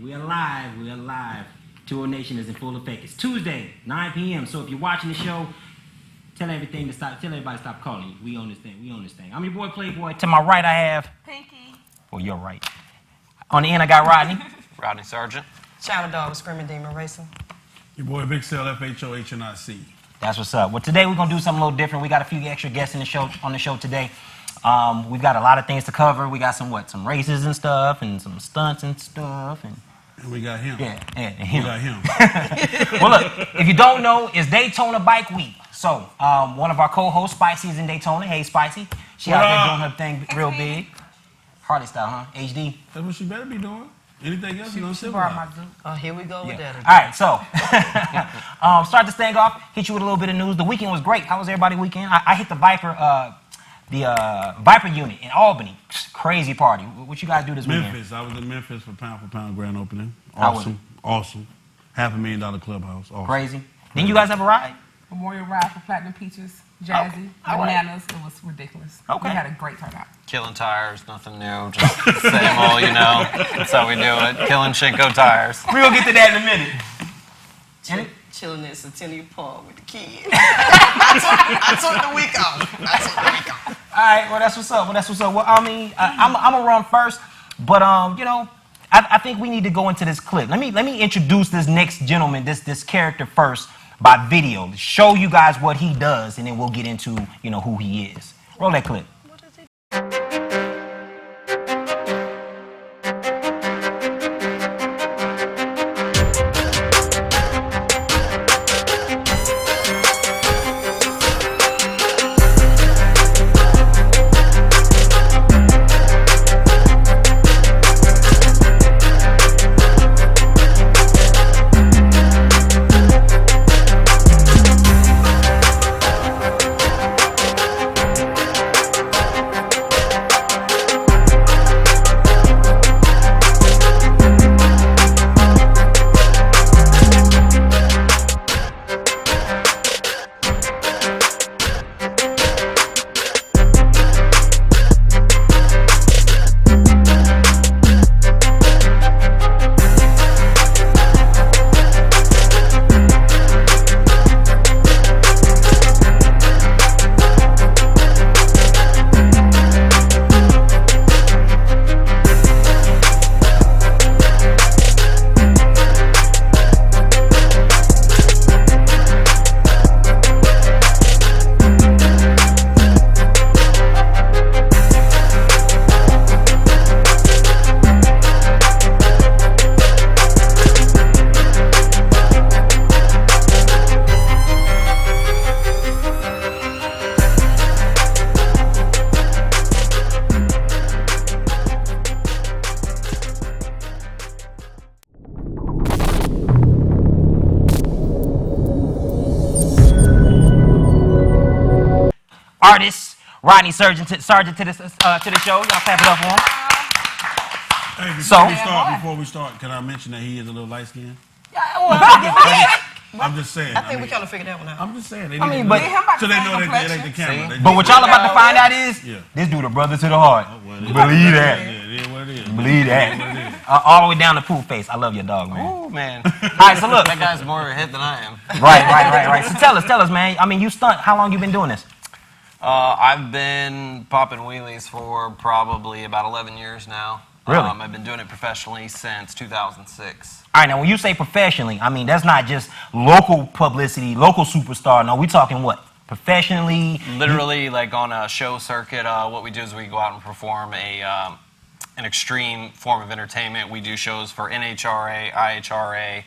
We are live. We are live. Tour Nation is in full effect. It's Tuesday, 9 p.m. So if you're watching the show, tell everybody to stop calling. We own this thing. We own this thing. I'm your boy Playboy. To my right, I have Pinky. Well, you're right. On the end, I got Rodney. Rodney Sargent. Shadow Dog, Screaming Demon Racer. Your boy Big Cell, FHOHNIC. That's what's up. Well, today we're gonna do something a little different. We got a few extra guests on the show today. We've got a lot of things to cover. We got some races and stuff, and some stunts and stuff, and we got him. Yeah, him. We got him. Well, look, if you don't know, it's Daytona Bike Week. So, one of our co-hosts, Spicy, is in Daytona. Hey, Spicy. She out there doing her thing real big. Harley style, huh? HD. That's what she better be doing. Anything else, She brought my dude. Oh, here we go with that again. All right, so start this thing off. Hit you with a little bit of news. The weekend was great. How was everybody's weekend? I hit the Viper unit in Albany. Crazy party. What you guys do this weekend? Memphis. I was in Memphis for pound grand opening. Awesome. Awesome. $500,000 clubhouse. Awesome. Crazy. Didn't you guys have a ride? Memorial ride for Platinum Peaches, Jazzy, Bananas. It was ridiculous. Okay. We had a great turnout. Killing tires, nothing new, just the same old, you know. That's how we do it. Killing Shinko tires. We're going to get to that in a minute. Chilling at Centennial Park with the kids. I took the week off. All right, well, that's what's up. Well, I mean, I'm going to run first, but, you know, I think we need to go into this clip. Let me introduce this next gentleman, this character first by video. Show you guys what he does, and then we'll get into, you know, who he is. Roll that clip. Artist Rodney Sargent to the show. Y'all clap it up for him. Hey, before we start, can I mention that he is a little light skinned? I'm just saying. I think we kind of figured that one out. I'm just saying. But so they know that it ain't the camera. But what y'all about to find out is this dude a brother to the heart. Believe that. Yeah, it is what it is. Believe that. All the way down to pool face. I love your dog, man. Oh, man. All right, so look. That guy's more hit than I am. Right. So tell us, man. I mean, you stunt. How long you been doing this? I've been popping wheelies for probably about 11 years now. Really? I've been doing it professionally since 2006. All right, now when you say professionally, I mean, that's not just local publicity, local superstar. No, we talking what? Professionally? Literally, like on a show circuit, what we do is we go out and perform an extreme form of entertainment. We do shows for NHRA, IHRA,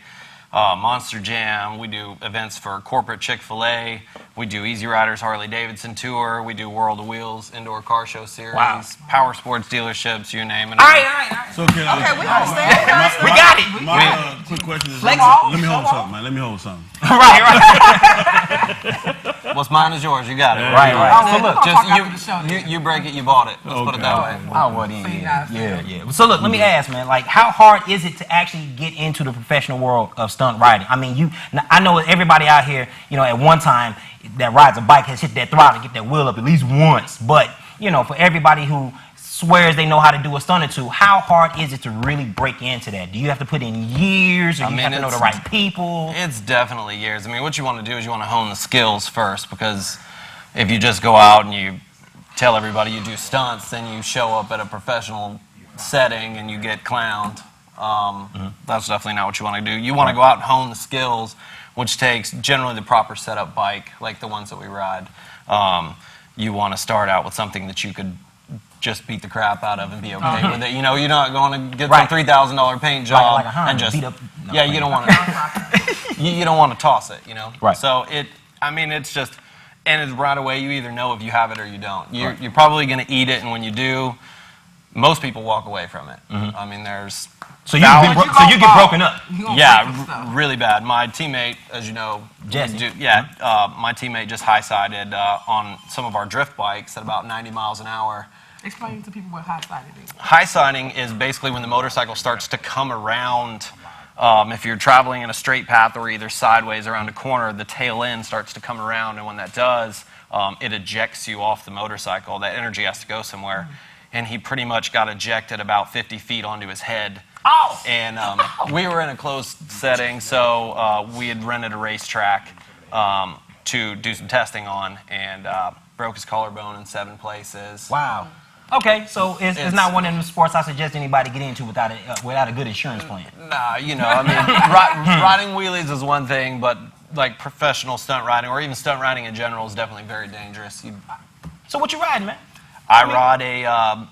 Monster Jam. We do events for corporate Chick-fil-A. We do Easy Riders Harley-Davidson tour. We do World of Wheels indoor car show series. Wow. Power sports dealerships, you name it. All right. So can Okay, we understand. We got it. My quick question is, let me hold something, man. Let me hold something. Right. What's mine is yours. You got it. Right. So look, just you break it, you bought it. Let's put it that way. Yeah. So look, let me ask, man. Like, how hard is it to actually get into the professional world of stunt riding? I mean, I know everybody out here, you know, at one time that rides a bike has hit that throttle, get that wheel up at least once. But you know, for everybody who swears they know how to do a stunt or two. How hard is it to really break into that? Do you have to put in years, or you have to know the right people? It's definitely years. I mean, what you want to do is you want to hone the skills first, because if you just go out and you tell everybody you do stunts, then you show up at a professional setting and you get clowned. That's definitely not what you want to do. You want to go out and hone the skills, which takes generally the proper setup bike, like the ones that we ride. You want to start out with something that you could just beat the crap out of and be okay with it. You know, you're not going to get some $3,000 paint job like a Honda, and just beat up. No, you don't want to. you don't want to toss it. You know. Right. So it's just, and it's right away. You either know if you have it or you don't. You're probably going to eat it, and when you do, most people walk away from it. I mean, there's. So you get broken up. Yeah, really bad. My teammate, as you know, Jesse. My teammate just high-sided on some of our drift bikes at about 90 miles an hour. Explain to people what high-siding is. High-siding is basically when the motorcycle starts to come around. If you're traveling in a straight path or either sideways around a corner, the tail end starts to come around, and when that does, it ejects you off the motorcycle. That energy has to go somewhere. And he pretty much got ejected about 50 feet onto his head. Oh! And we were in a closed setting, so we had rented a racetrack to do some testing on, and broke his collarbone in 7 places. Wow. Okay, so it's not one of the sports I suggest anybody get into without a good insurance plan. Nah, you know, I mean, riding wheelies is one thing, but like professional stunt riding, or even stunt riding in general, is definitely very dangerous. So what you riding, man? I ride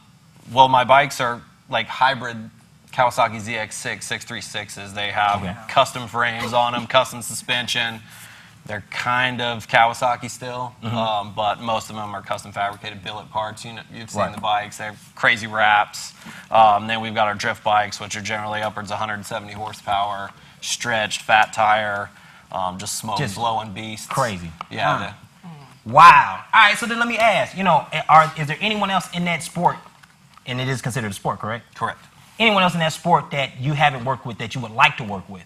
well, my bikes are like hybrid Kawasaki ZX6 636s. They have custom frames on them, custom suspension. They're kind of Kawasaki still, but most of them are custom fabricated billet parts. You've seen the bikes. They have crazy wraps. Then we've got our drift bikes, which are generally upwards of 170 horsepower, stretched, fat tire, just blowing beasts. Crazy. Yeah. Wow. All right, so then let me ask, is there anyone else in that sport, and it is considered a sport, correct? Correct. Anyone else in that sport that you haven't worked with that you would like to work with?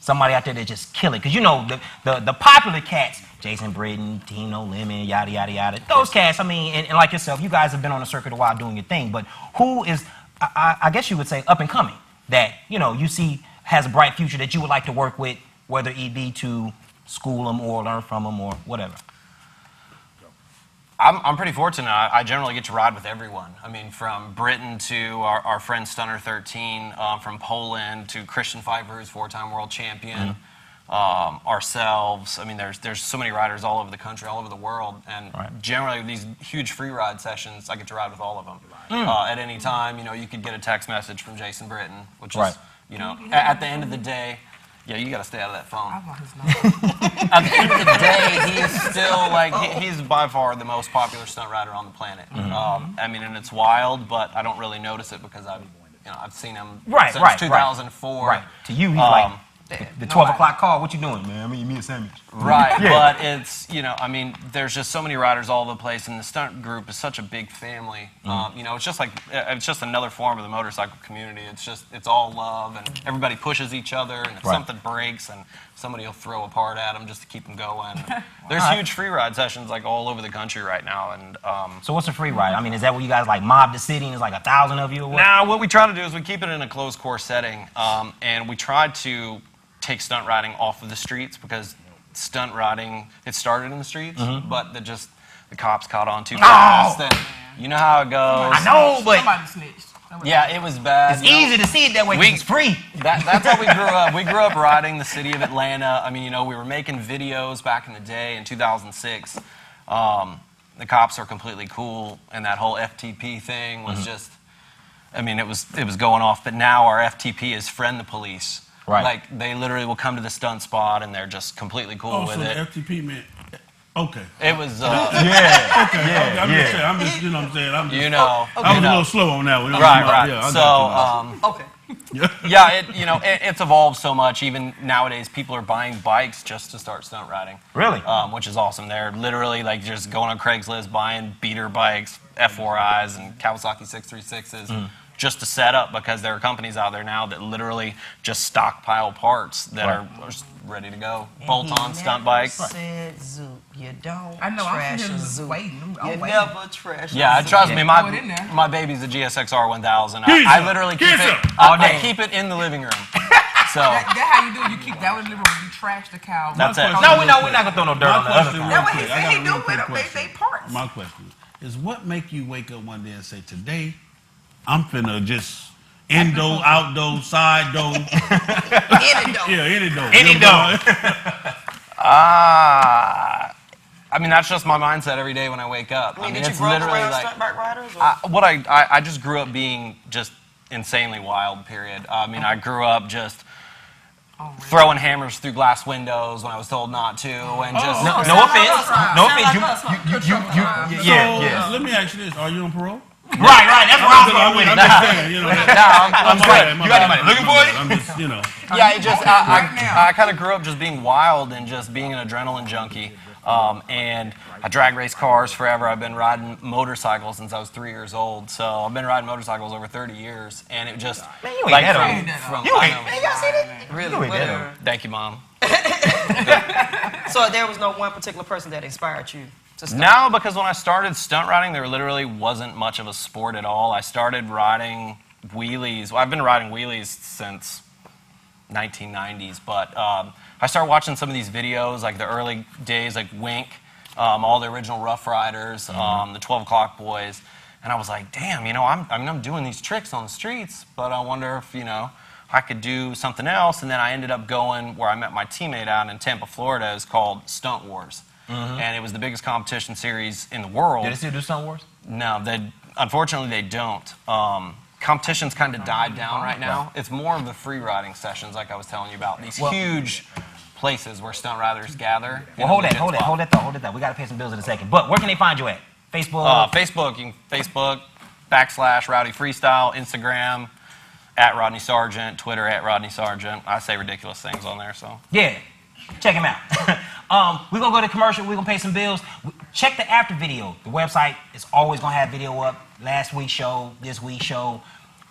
Somebody out there that just kill it. Because the popular cats, Jason Britton, Team No Limit, yada, yada, yada. Those cats, I mean, and like yourself, you guys have been on the circuit a while doing your thing. But who is, I guess you would say, up and coming, that, you see has a bright future that you would like to work with, whether it be to school them or learn from them or whatever? I'm pretty fortunate. I generally get to ride with everyone. I mean, from Britain to our friend Stunner 13, from Poland to Christian Pfeiffer, who's 4-time world champion, ourselves. I mean, there's so many riders all over the country, all over the world, and generally these huge free ride sessions, I get to ride with all of them. At any time, you could get a text message from Jason Britton, which is, at the end of the day. Yeah, you got to stay out of that phone. I want his number. At the end of the day, he is still he's by far the most popular stunt rider on the planet. I mean, and it's wild, but I don't really notice it because I've seen him since 2004. Right. To you, he's like the 12 o'clock call. What you doing, man? I'm gonna eat me a sandwich. Right. But it's I mean, there's just so many riders all over the place, and the stunt group is such a big family. It's just it's just another form of the motorcycle community. It's all love, and everybody pushes each other, and if something breaks, and somebody will throw a part at them just to keep them going. There's huge free ride sessions like all over the country right now, and so what's a free ride? I mean, is that where you guys like mob the city and it's like 1,000 of you? Or what? Now, what we try to do is we keep it in a closed course setting, and we try to take stunt riding off of the streets, because stunt riding, it started in the streets, but the cops caught on too fast. And you know how it goes. I know, but somebody snitched. Yeah, it was bad. It's easy to see it that way because it's free. That's how we grew up. We grew up riding the city of Atlanta. I mean, we were making videos back in the day in 2006. The cops are completely cool, and that whole FTP thing was just, I mean, it was going off. But now our FTP is friend the police. Right. Like, they literally will come to the stunt spot, and they're just completely cool with it. FTP meant, okay. It was, I'm just saying, I'm just, what I'm saying? I was a little slow on that one. Right. Yeah, it's evolved so much. Even nowadays, people are buying bikes just to start stunt riding. Really? Which is awesome. They're literally like just going on Craigslist, buying beater bikes, F4Is, and Kawasaki 636s. just to set up, because there are companies out there now that literally just stockpile parts that are just ready to go. Bolt-on stunt bikes. Said Zook. You don't I know. I'm trash sitting a here Zook. waiting. You I'm waiting. never trash. Yeah, a Zook. trust me, Throw it in there. my baby's a GSX-R 1000. Giza, I literally keep Giza. it all day. I keep it in the living room. So That's how you do it. You keep that one in the living room. You trash the cow. That's it. No, we're not gonna throw no dirt on the other car. That's what he I said got he a do real with quick them. question. They parts. My question is, what make you wake up one day and say, today, I'm finna just indoor, outdoor, side door. Any dope. Yeah, any door. Any You know what I'm I mean, that's just my mindset every day when I wake up. I mean, did it's you grow up literally around like stunt bike riders? Or? I just grew up being just insanely wild. Period. I mean, I grew up just throwing hammers through glass windows when I was told not to, and just No Sound like offense. us, right? No Sound offense. like us, So, Yeah. let me ask you this. Are you on parole? Right. That's where I'm going with I'm it. just saying, you know. I'm My good. bad, my You got bad, any money? my Looking bad. for it? I'm just, you know. Yeah, it just Right now. I kind of grew up just being wild and just being an adrenaline junkie. And I drag race cars forever. I've been riding motorcycles since I was 3 years old. So I've been riding motorcycles over 30 years, and it just Man, you ain't like that from, old. from You I ain't. know. Man, y'all see that? Really? You ain't that Whatever. old. Thank you, Mom. So there was no one particular person that inspired you to stunt? No, because when I started stunt riding, there literally wasn't much of a sport at all. I started riding wheelies. Well, I've been riding wheelies since 1990s, but I started watching some of these videos, like the early days, like Wink, all the original Rough Riders, the 12 O'Clock Boys, and I was like, damn, you know, I'm doing these tricks on the streets, but I wonder if, you know, I could do something else. And then I ended up going where I met my teammate out in Tampa, Florida. It's called Stunt Wars. And it was the biggest competition series in the world. Do they still do Stunt Wars? No, unfortunately they don't. Competition's kind of died down right now. It's more of the free riding sessions, like I was telling you about. These huge places where stunt riders gather. Well, hold that thought. We got to pay some bills in a second. But where can they find you at? Facebook? Facebook, you can Facebook /Rowdy Freestyle, Instagram @Rodney Sargent, Twitter @Rodney Sargent. I say ridiculous things on there, so. Yeah, check him out. We're going to go to commercial. We're going to pay some bills. Check the after video. The website is always going to have video up. Last week's show, this week's show.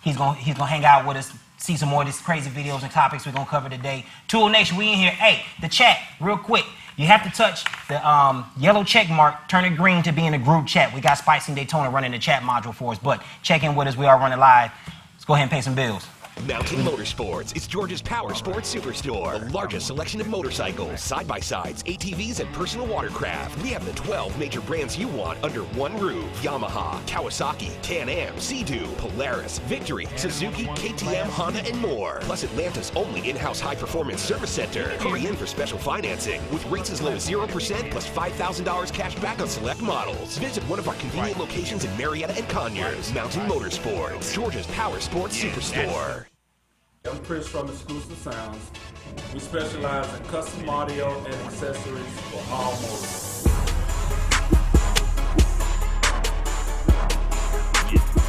He's gonna hang out with us, see some more of these crazy videos and topics we're going to cover today. Tool Nation, we in here. Hey, the chat, real quick. You have to touch the yellow check mark, turn it green to be in a group chat. We got Spice and Daytona running the chat module for us, but check in with us. We are running live. Let's go ahead and pay some bills. Mountain Motorsports is Georgia's power sports superstore. The largest selection of motorcycles, side-by-sides, ATVs, and personal watercraft. We have the 12 major brands you want under one roof. Yamaha, Kawasaki, Can-Am, Sea-Doo, Polaris, Victory, Suzuki, KTM, Honda, and more. Plus Atlanta's only in-house high-performance service center. Hurry in for special financing with rates as low as 0% plus $5,000 cash back on select models. Visit one of our convenient locations in Marietta and Conyers. Mountain Motorsports, Georgia's power sports superstore. I'm Chris from Exclusive Sounds. We specialize in custom audio and accessories for all models.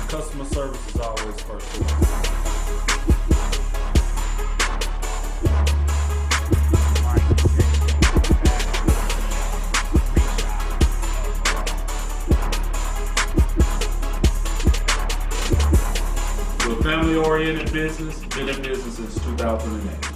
Customer service is always first. We're a family-oriented business, been in business since 2008.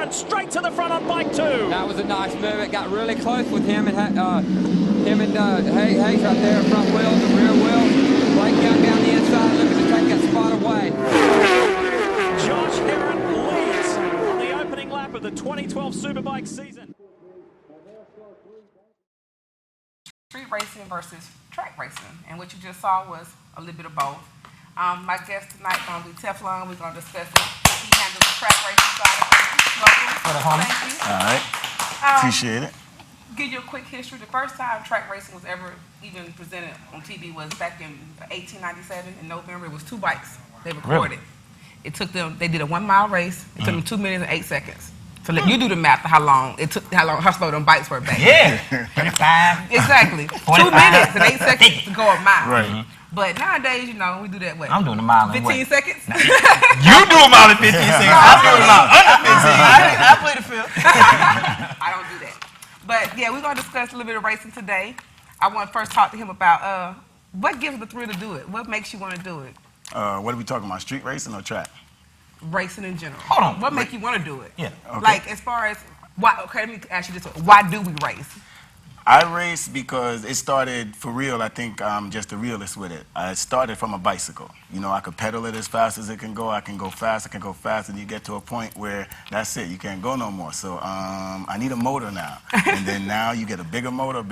Heron straight to the front on bike 2. That was a nice move. It got really close with him and Hayes right there, front wheel, the rear wheel. Blake Young down the inside, looking to take that spot away. Josh Heron leads on the opening lap of the 2012 Superbike season. Street racing versus track racing, and what you just saw was a little bit of both. My guest tonight is going to be Teflon. We're going to discuss it. He handles the track racing side of things. Welcome. Thank you. All right. Appreciate it. Give you a quick history. The first time track racing was ever even presented on TV was back in 1897 in November. It was 2 bikes. They recorded. It took them. They did a 1 mile race. It took them 2 minutes and 8 seconds. So you do the math of how slow them bikes were back then. Yeah. 35. Exactly. 2 minutes and 8 seconds to go a mile. Right. But nowadays, you know, we do that way. I'm doing a mile in 15 seconds. You do a mile in 15 seconds. I'm doing a mile under 15. I play the field. I don't do that. But yeah, we're gonna discuss a little bit of racing today. I want to first talk to him about what gives the thrill to do it. What makes you want to do it? What are we talking about? Street racing or track? Racing in general. Hold on. What makes you want to do it? Yeah. Okay. Like as far as why? Okay, let me ask you this: why do we race? I race because it started for real. I think I'm just a realist with it. I started from a bicycle. You know, I could pedal it as fast as it can go. I can go fast. I can go fast, and you get to a point where that's it. You can't go no more. So I need a motor now. And then now you get a bigger motor, and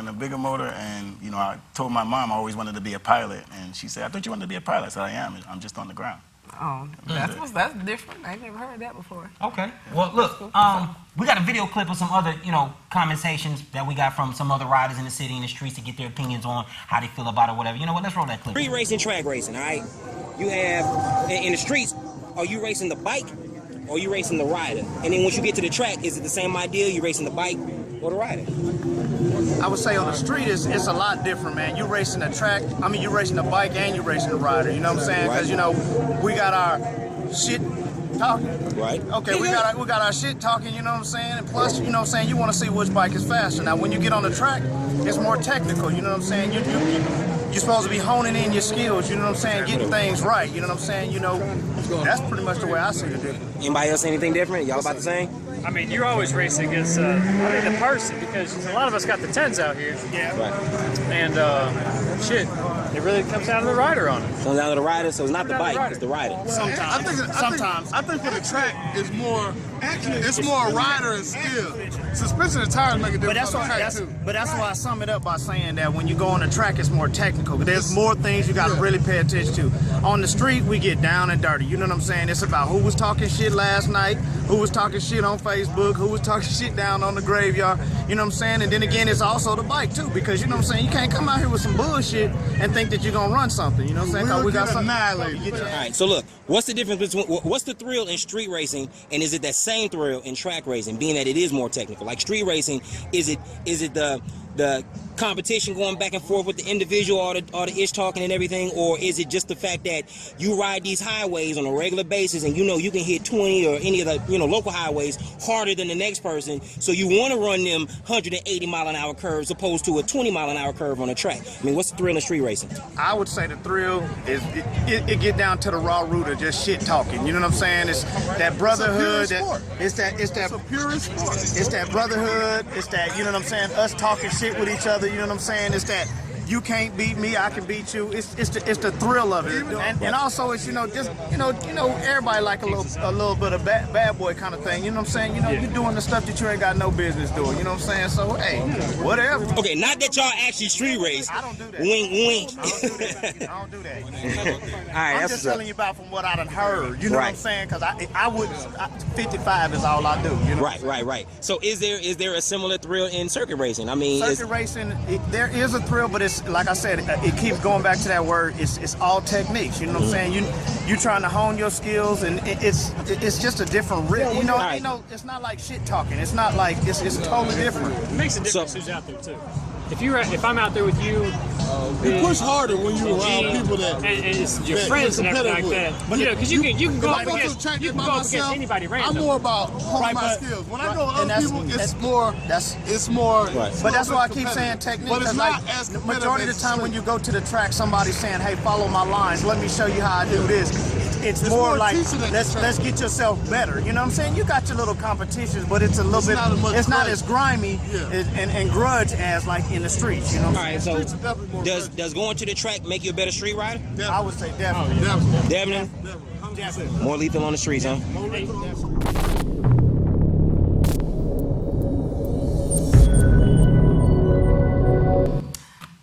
a bigger motor. And you know, I told my mom I always wanted to be a pilot, and she said, "I thought you wanted to be a pilot." I said, "I am. I'm just on the ground." Oh, that's different. I ain't never heard that before. Okay. Well, look, we got a video clip of some other, conversations that we got from some other riders in the city and the streets to get their opinions on how they feel about it or whatever. You know what? Let's roll that clip. Street racing, track racing, all right? You have, in the streets, are you racing the bike or are you racing the rider? And then once you get to the track, is it the same idea? You racing the bike or the rider? I would say on the street, it's a lot different, man. You racing the track, you racing the bike and you racing the rider, you know what I'm saying? Because, we got our shit talking. Right. Okay, we got our shit talking, you know what I'm saying? And plus, you know what I'm saying, you want to see which bike is faster. Now, when you get on the track, it's more technical, you know what I'm saying? You're supposed to be honing in your skills, you know what I'm saying? Getting things right, you know what I'm saying? That's pretty much the way I see it. Anybody else anything different? Y'all about the same? I mean, you're always racing against the person, because a lot of us got the 10s out here. Yeah. Right. And shit, it really comes down to the rider on it. Comes down to the rider, so it's not the bike, it's the rider. Sometimes. I think for the track, it's more rider and skill. Suspension and tires make a difference on the track too. But that's why I sum it up by saying that when you go on the track, it's more technical. There's more things you got to really pay attention to. On the street, we get down and dirty. You know what I'm saying? It's about who was talking shit last night, who was talking shit on Facebook, who was talking shit down on the graveyard. You know what I'm saying? And then again, it's also the bike too, because you know what I'm saying? You can't come out here with some bullshit and think that you're gonna run something. You know what I'm saying? Because we got something. All right. So look, what's the difference between what's the thrill in street racing, and is it that same thrill in track racing, being that it is more technical? Like street racing, is it the competition going back and forth with the individual, or the ish talking and everything, or is it just the fact that you ride these highways on a regular basis and you can hit 20 or any of the local highways harder than the next person, so you want to run them 180 mile an hour curves opposed to a 20 mile an hour curve on a track? I mean, what's the thrill in street racing? I would say the thrill is it get down to the raw root of just shit talking. You know what I'm saying? It's that brotherhood. It's that purest sport. It's that brotherhood. It's that, you know what I'm saying, us talking shit with each other. You know what I'm saying? It's that you can't beat me, I can beat you. It's the thrill of it, and also it's everybody like a little bit of bad boy kind of thing. You know what I'm saying? You're doing the stuff that you ain't got no business doing. You know what I'm saying? So hey, whatever. Okay, not that y'all actually street race. I don't do that. Wink, wink. I don't do that. All right, I'm just telling you about from what I done heard. You know what I'm saying? Because I wouldn't. 55 is all I do. You know? Right. So is there a similar thrill in circuit racing? I mean, circuit racing, there is a thrill, but it's like I said, it keeps going back to that word. It's all techniques. You know what I'm saying? You trying to hone your skills, and it's just a different rhythm. It's not like shit talking. It's not like it's totally different. It makes a difference who's out there too. If I'm out there with you, you push harder when you're around people that and it's your friends and everything like that. Because you can go up against anybody random. I'm more about honing my skills. When I go with other people, it's more. But that's why I keep saying technique. But it's not as majority of the time when you go to the track, somebody's saying, "Hey, follow my lines. Let me show you how I do this." it's more like teaching than let's get yourself better. You know what I'm saying? You got your little competitions, but it's a little bit. It's not as grimy and grudge as like in the streets. You know. All right. So does going to the track make you a better street rider? I would say definitely. Definitely. More lethal on the streets, huh?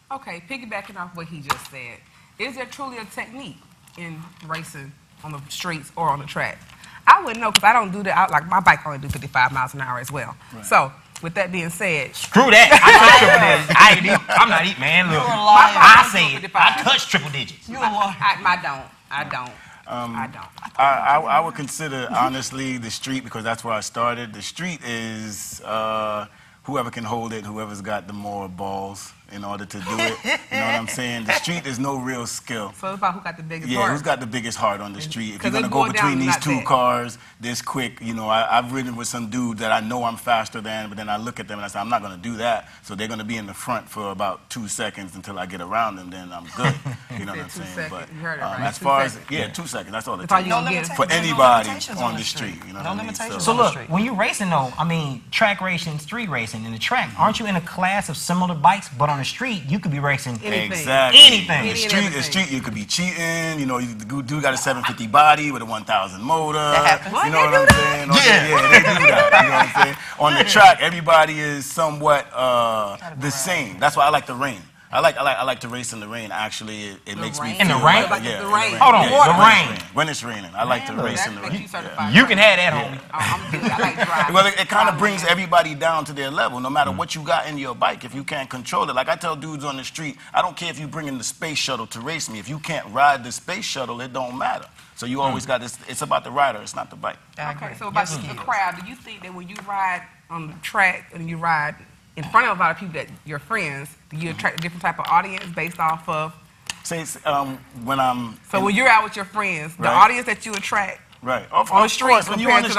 Okay, piggybacking off what he just said, is there truly a technique in racing on the streets or on the track? I wouldn't know because I don't do that. Like my bike only do 55 miles an hour as well. Right. So with that being said, screw that. I'm not eating, man. Look, I say it. I touch triple digits. I don't. I would consider honestly the street, because that's where I started. The street is whoever can hold it, whoever's got the more balls in order to do it. You know what I'm saying? The street is no real skill. So it's about who got the biggest heart. Yeah, who's got the biggest heart on the street. If you're going to go between these two cars this quick, you know, I've ridden with some dudes that I know I'm faster than, but then I look at them and I say, I'm not going to do that. So they're going to be in the front for about 2 seconds until I get around them, then I'm good. You know what I'm saying? But as far as, 2 seconds, that's all it takes. For anybody on the street. You know what I mean? So look, when you're racing though, I mean, track racing, street racing, in the track, aren't you in a class of similar bikes, but on the street, you could be racing exactly anything. The street, you could be cheating. You know, the dude got a 750 body with a 1000 motor. You know what I'm saying? Yeah, they do that. You know what I'm saying? On the track, everybody is somewhat the same. That's why I like the rain. I like to race in the rain. Actually, it makes me feel in the rain. Yeah, the rain. Hold on, the rain. When it's raining, I like to race in the rain. You can have that, homie. I like driving. Well, it kind of brings everybody down to their level. No matter what you got in your bike, if you can't control it, like I tell dudes on the street, I don't care if you bring in the space shuttle to race me. If you can't ride the space shuttle, it don't matter. So you always got this. It's about the rider. It's not the bike. Okay, so about the crowd, do you think that when you ride on the track and you ride in front of a lot of people that you're friends, do you attract a different type of audience based off of? Say when I'm. So when you're out with your friends, the audience that you attract. Right. On the street, when you're on the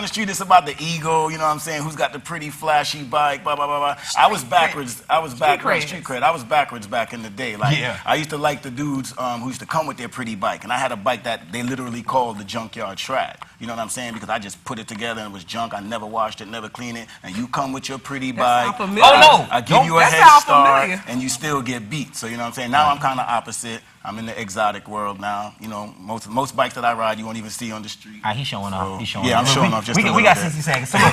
street, it's about the ego. You know what I'm saying? Who's got the pretty flashy bike? Blah blah blah blah. I was backwards. Street cred. I was backwards back in the day. Like I used to like the dudes who used to come with their pretty bike, and I had a bike that they literally called the junkyard trad. You know what I'm saying? Because I just put it together and it was junk. I never washed it, never cleaned it, and you come with your pretty bike. Oh no! I give you a head start, and you still get beat. So you know what I'm saying? Now I'm kind of opposite. I'm in the exotic world now. You know, most bikes that I ride, you won't even see on the street. He's showing off. He's showing off. I'm showing off just a little bit. We got 60 seconds. So look,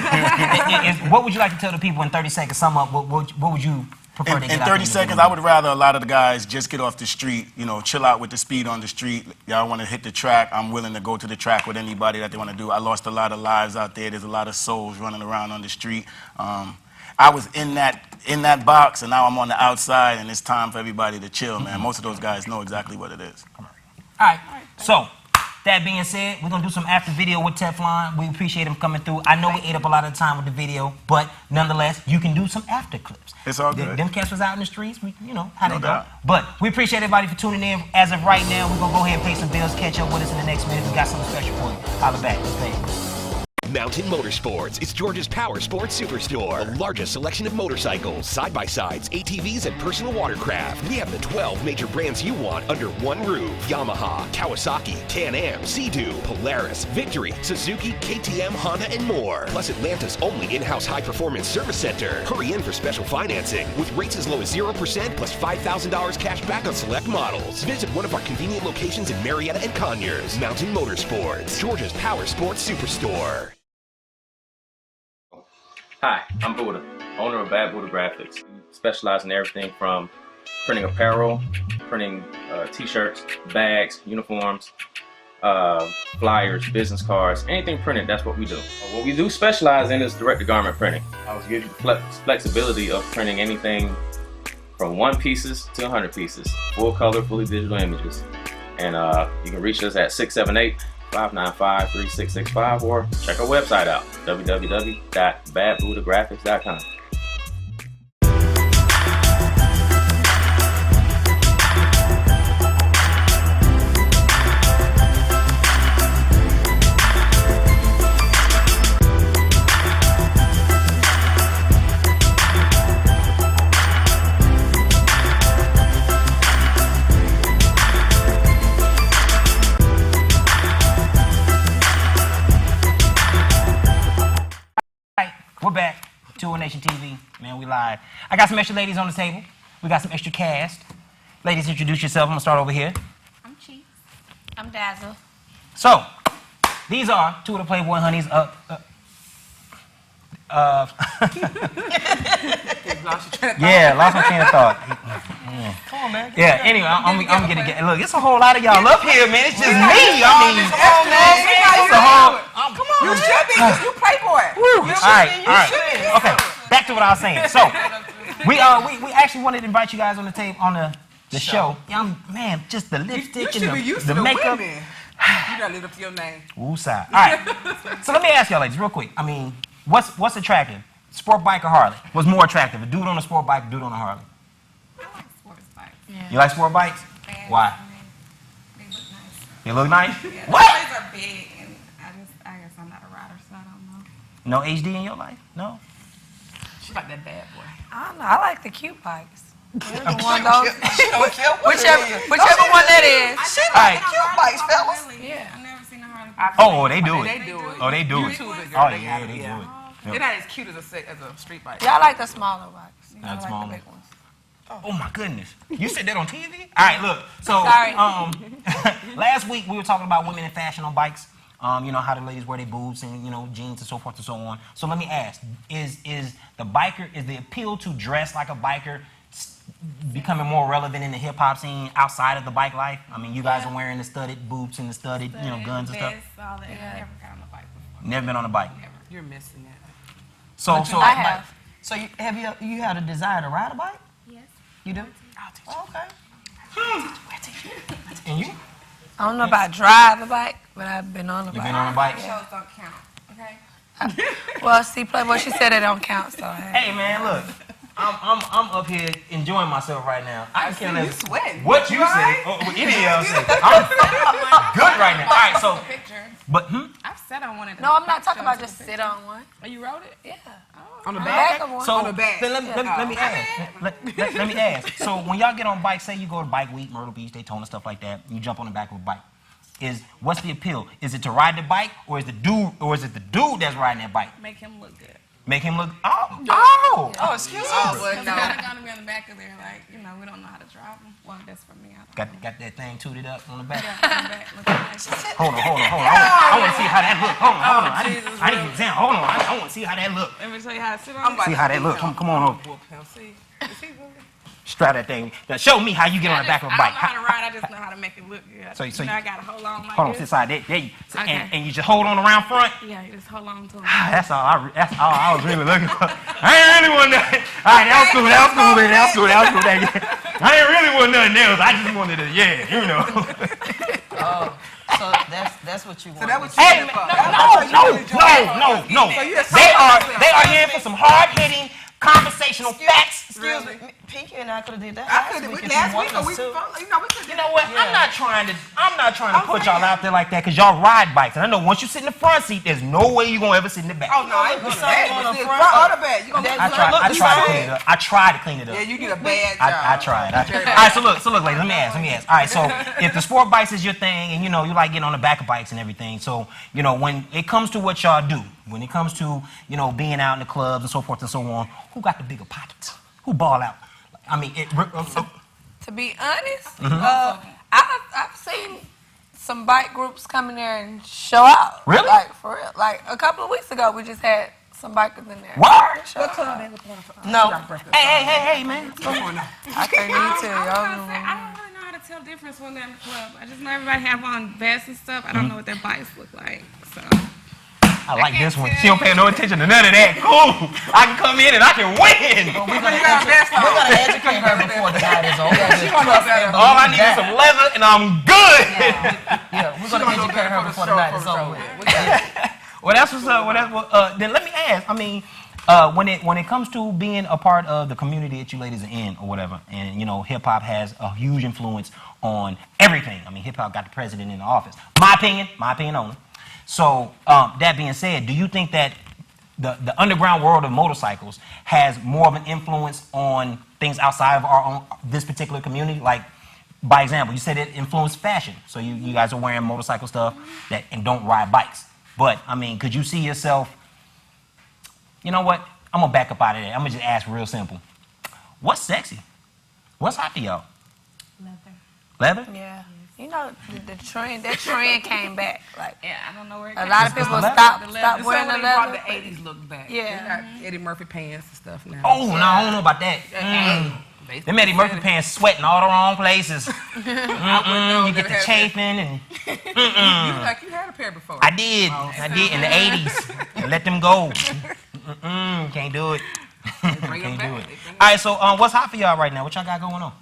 what would you like to tell the people in 30 seconds? Sum up. What would you prefer to get out? In 30 seconds, I would rather a lot of the guys just get off the street, you know, chill out with the speed on the street. Y'all want to hit the track, I'm willing to go to the track with anybody that they want to do. I lost a lot of lives out there. There's a lot of souls running around on the street. I was in that box, and now I'm on the outside, and it's time for everybody to chill, man. Most of those guys know exactly what it is. All right. So, that being said, we're going to do some after video with Teflon. We appreciate him coming through. I know we ate up a lot of time with the video, but nonetheless, you can do some after clips. It's all good. Them cats was out in the streets. You know how they go. But we appreciate everybody for tuning in. As of right now, we're going to go ahead and pay some bills, catch up with us in the next minute. We got something special for you. Holla back. Let's pay. Mountain Motorsports. It's Georgia's power sports superstore. The largest selection of motorcycles, side-by-sides, ATVs, and personal watercraft. We have the 12 major brands you want under one roof. Yamaha, Kawasaki, Can-Am, Sea-Doo, Polaris, Victory, Suzuki, KTM, Honda, and more. Plus Atlanta's only in-house high-performance service center. Hurry in for special financing with rates as low as 0% plus $5,000 cash back on select models. Visit one of our convenient locations in Marietta and Conyers. Mountain Motorsports, Georgia's power sports superstore. Hi, I'm Buddha, owner of Bad Buddha Graphics. We specialize in everything from printing apparel, printing t-shirts, bags, uniforms, flyers, business cards, anything printed, that's what we do. What we do specialize in is direct-to-garment printing. I was giving you the flexibility of printing anything from 1 pieces to 100 pieces, full color, fully digital images. And you can reach us at 678-595-3665 or check our website out, www.badbuddhagraphics.com. We're back. Tour Nation TV. Man, we live. I got some extra ladies on the table. We got some extra cast. Ladies, introduce yourself. I'm going to start over here. I'm Cheeks. I'm Dazzle. So, these are two of the Playboy honeys. Yeah, lost my train of thought. Come on, man. Yeah, anyway, I'm gonna get. Look, it's a whole lot of y'all up here, man. It's just me. I mean, it's a whole. Come on, you should be. You Playboy. All right. Okay, back to what I was saying. So, we actually wanted to invite you guys on the tape on the show. Man, just the lipstick and the makeup. You gotta live up to your name. Woosah. All right. So let me ask y'all, ladies, real quick. I mean, what's attractive? Sport bike or Harley? What's more attractive? A dude on a sport bike, a dude on a Harley? I like sports bikes. Yeah. You like sport bikes? Why? They look nice. They look nice? Yeah, What? Harleys are big, and I guess I'm not a rider, so I don't know. No HD in your life? No? She like that bad boy. I don't know. I like the cute bikes. Whichever one one that is. She like the cute bikes, fellas. Yeah, I've never seen a Harley. Oh, they do it. They do it. Oh, they do it. YouTube it, Oh, girl. They yeah, got they it, do yeah. it. They're not as cute as a street bike. Yeah, I like the smaller bikes. Not I like smaller. the big ones. Oh my goodness. You said that on TV? All right, look. So, Sorry. last week we were talking about women in fashion on bikes. You know, how the ladies wear their boots and, you know, jeans and so forth and so on. So let me ask, is the appeal to dress like a biker becoming more relevant in the hip hop scene outside of the bike life? I mean, you guys are wearing the studded boots and the studded, you know, guns and stuff. All that. Never got on a bike before. Never been on a bike. You're missing that. So I have. So you had a desire to ride a bike? Yes. You do? I'll teach you. Oh, okay. And you? I don't know about drive a bike, but I've been on a bike. You been on a bike? Shows don't count. Okay. Well, see, Playboy, she said it don't count, so. Hey man, look, I'm up here enjoying myself right now. I see can't you listen. sweating. What you say? Oh, what any of y'all say? I'm good right now. All right, so, but I've said I wanted to. No, I'm not talking about just sit on one. Oh, you wrote it? Yeah. On the back back? of one. So On the back. then let me ask. Let me ask. So when y'all get on bikes, say you go to Bike Week, Myrtle Beach, Daytona, stuff like that, you jump on the back of a bike. What's the appeal? Is it to ride the bike, or is it the dude that's riding that bike? Make him look good. Make him look. Oh, Excuse me. Oh, but Because no. they're gonna be on the back of there, like, we don't know how to drive them. Well, that's for me. I don't Got that thing tooted up on the back. Yeah, on the back, looking nice. Hold on. I want to see how that look. Hold on. I didn't examine. Hold on. I want to see how that look. Let me show you how to sit on it. See how that look. Come on over. Whoop him. See? Strap that thing. Now show me how you get on the back of a bike. I don't know how to ride. I just know how to make it look good. So I got to hold on like hold on, this. sit side. There you. Okay. And you just hold on around front. Yeah, you just hold on to it. That's all I was really looking for. I ain't really want nothing. All right, that was cool, baby. That was cool. I ain't really want nothing else. I just wanted to, you know. Oh, so that's what you want. So that what you Hey, no. They are here for some hard-hitting, conversational facts. Excuse me. Pinky and I could have did that I could have. Last week, we too. could. You know what? I'm not trying to put y'all out there like that because y'all ride bikes. And I know once you sit in the front seat, there's no way you're gonna ever sit in the back. Oh no, I ain't gonna on the front front or the back. You gonna I tried to clean it up. Yeah, you did a bad job. I tried. All right, so look, ladies, let me ask. All right, so if the sport bikes is your thing, and you like getting on the back of bikes and everything, so when it comes to what y'all do, when it comes to being out in the clubs and so forth and so on, who got the bigger pockets? Who ball out? I mean, To be honest, I've seen some bike groups come in there and show out. Really? Like, for real. Like, a couple of weeks ago, we just had some bikers in there. What? Show out. No. Hey, man. I can't even tell I y'all. don't really know how to tell the difference when they're in the club. I just know everybody have on vests and stuff. I don't know what their bikes look like, so. I like this one. She don't pay no attention to none of that. Cool. I can come in and I can win. We're gonna educate her before the night is over. All I need is some leather and I'm good. Yeah, we're gonna educate her before the night is over. Well, that's what's up. Then let me ask. I mean, when it comes to being a part of the community that you ladies are in or whatever, and hip hop has a huge influence on everything. I mean, hip hop got the president in the office. My opinion only. So that being said, do you think that the underground world of motorcycles has more of an influence on things outside of this particular community? Like, by example, you said it influenced fashion. So you guys are wearing motorcycle stuff and don't ride bikes. But I mean, could you see yourself You know what? I'm gonna back up out of that. I'm gonna just ask real simple. What's sexy? What's hot to y'all? Leather? Yeah. You know, that trend came back. Like, yeah, I don't know where it a lot of people stopped wearing the leather. Brought the 80s look back. Yeah. They got Eddie Murphy pants and stuff now. Oh, no, I don't know about that. Them Eddie Murphy pants sweating all the wrong places. You get the chafing and. You like you had a pair before. I did. I did in the 80s. And let them go. Can't do it. Can't do it. All right, so what's hot for y'all right now? What y'all got going on?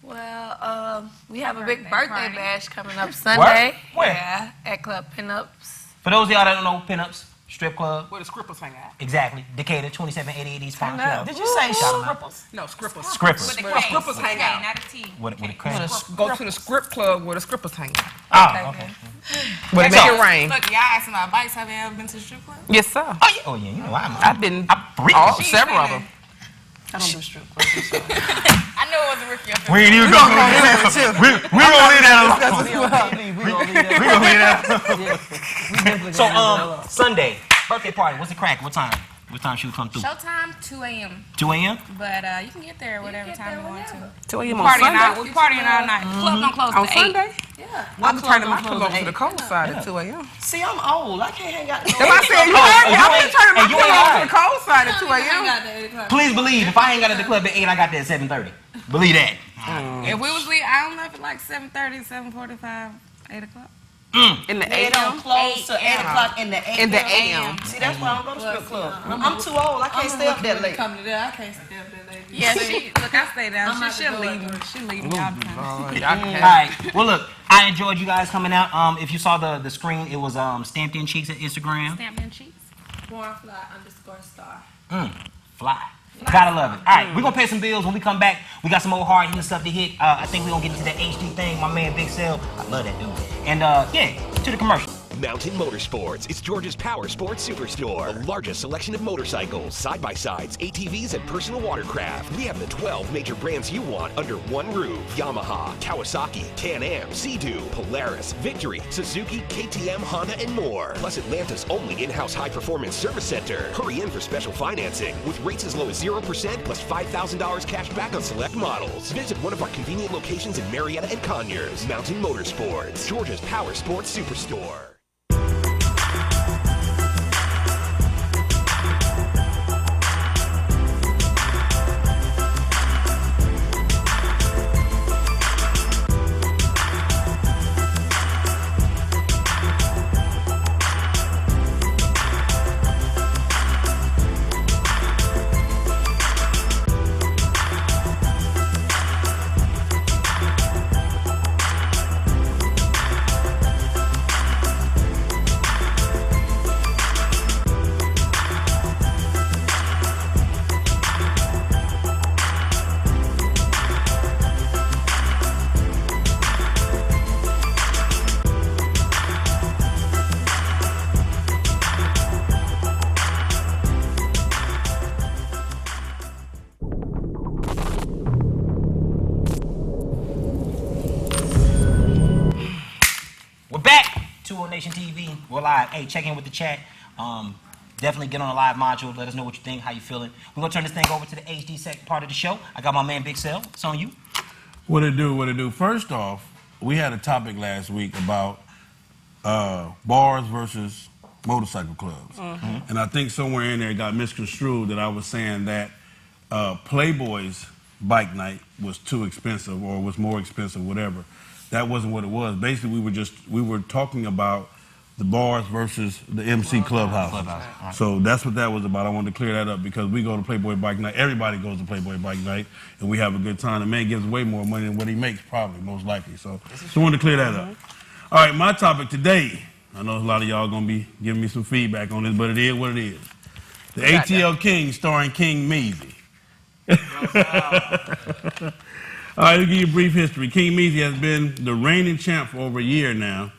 Well, we have a big birthday bash coming up Sunday. Where? Yeah, at Club Pinups. For those of y'all that don't know, Pinups, strip club. Where the Scrippers hang out. Exactly. Decatur, 2788 East Fox. Did you say Scrippers? No, Scrippers. Scrippers. Where the Scrippers hang out. Not a T. With a crane. Go to the Script Club where the Scrippers hang out. Oh, okay. Where they make it rain. Look, y'all asking about bikes. Have you ever been to the strip club? Yes, sir. Oh, yeah, you know I've been several of them. I don't do strip clubs. I knew it wasn't Ricky. We ain't even gonna leave that. So, Sunday, birthday party. What's the crack? What time? What time should we come through? Showtime 2 a.m. 2 a.m. But you can get there whatever time you want to. 2 a.m. on Sunday? We partying all night. Club don't close On to 8. Sunday? Yeah. I'm turning my club over to the cold side at 2 a.m. See, I'm old. I can't hang out. That's what I said. You heard me. I'm turning my club over to the cold side at 2 a.m. Please believe, if I ain't got at the club at 8, I got there at 7:30. Believe that. If we was leave, I don't know if it's like 7:30, 7:45, 8 o'clock. In the They don't a.m. close till 8 o'clock in the a.m. In the a.m. See, that's why I don't go to strip club. I'm too old. I can't stay up that late. Come to there, I can't stay up that late. Yeah, look, I stay down. She'll leave me. She'll leave me all the time. All right. Well, look, I enjoyed you guys coming out. If you saw the screen, it was Stamped In Cheeks at Instagram. Stamped In Cheeks. Bornfly_star. Fly. Gotta love it. All right, we're gonna pay some bills. When we come back, we got some more hard hitting stuff to hit. I think we're gonna get into that HD thing. My man Big Cell, I love that dude. And yeah, to the commercial. Mountain Motorsports is Georgia's power sports superstore. The largest selection of motorcycles, side-by-sides, ATVs, and personal watercraft. We have the 12 major brands you want under one roof. Yamaha, Kawasaki, Can-Am, Sea-Doo, Polaris, Victory, Suzuki, KTM, Honda, and more. Plus Atlanta's only in-house high-performance service center. Hurry in for special financing with rates as low as 0% plus $5,000 cash back on select models. Visit one of our convenient locations in Marietta and Conyers. Mountain Motorsports, Georgia's power sports superstore. Nation TV. We're live. Hey, check in with the chat. Definitely get on the live module. Let us know what you think, how you feeling. We're going to turn this thing over to the HD part of the show. I got my man Big Cell. It's on you. What it do? First off, we had a topic last week about bars versus motorcycle clubs. Mm-hmm. And I think somewhere in there it got misconstrued that I was saying that Playboy's bike night was too expensive or was more expensive, whatever. That wasn't what it was. Basically, we were talking about the bars versus the MC Clubhouse. Right. So that's what that was about. I wanted to clear that up because we go to Playboy Bike Night. Everybody goes to Playboy Bike Night, and we have a good time. The man gives way more money than what he makes, probably, most likely. So I wanted to clear that up. All right, my topic today, I know a lot of y'all going to be giving me some feedback on this, but it is what it is. The ATL King starring King Meezy. All right, let me give you a brief history. King Meezy has been the reigning champ for over a year now.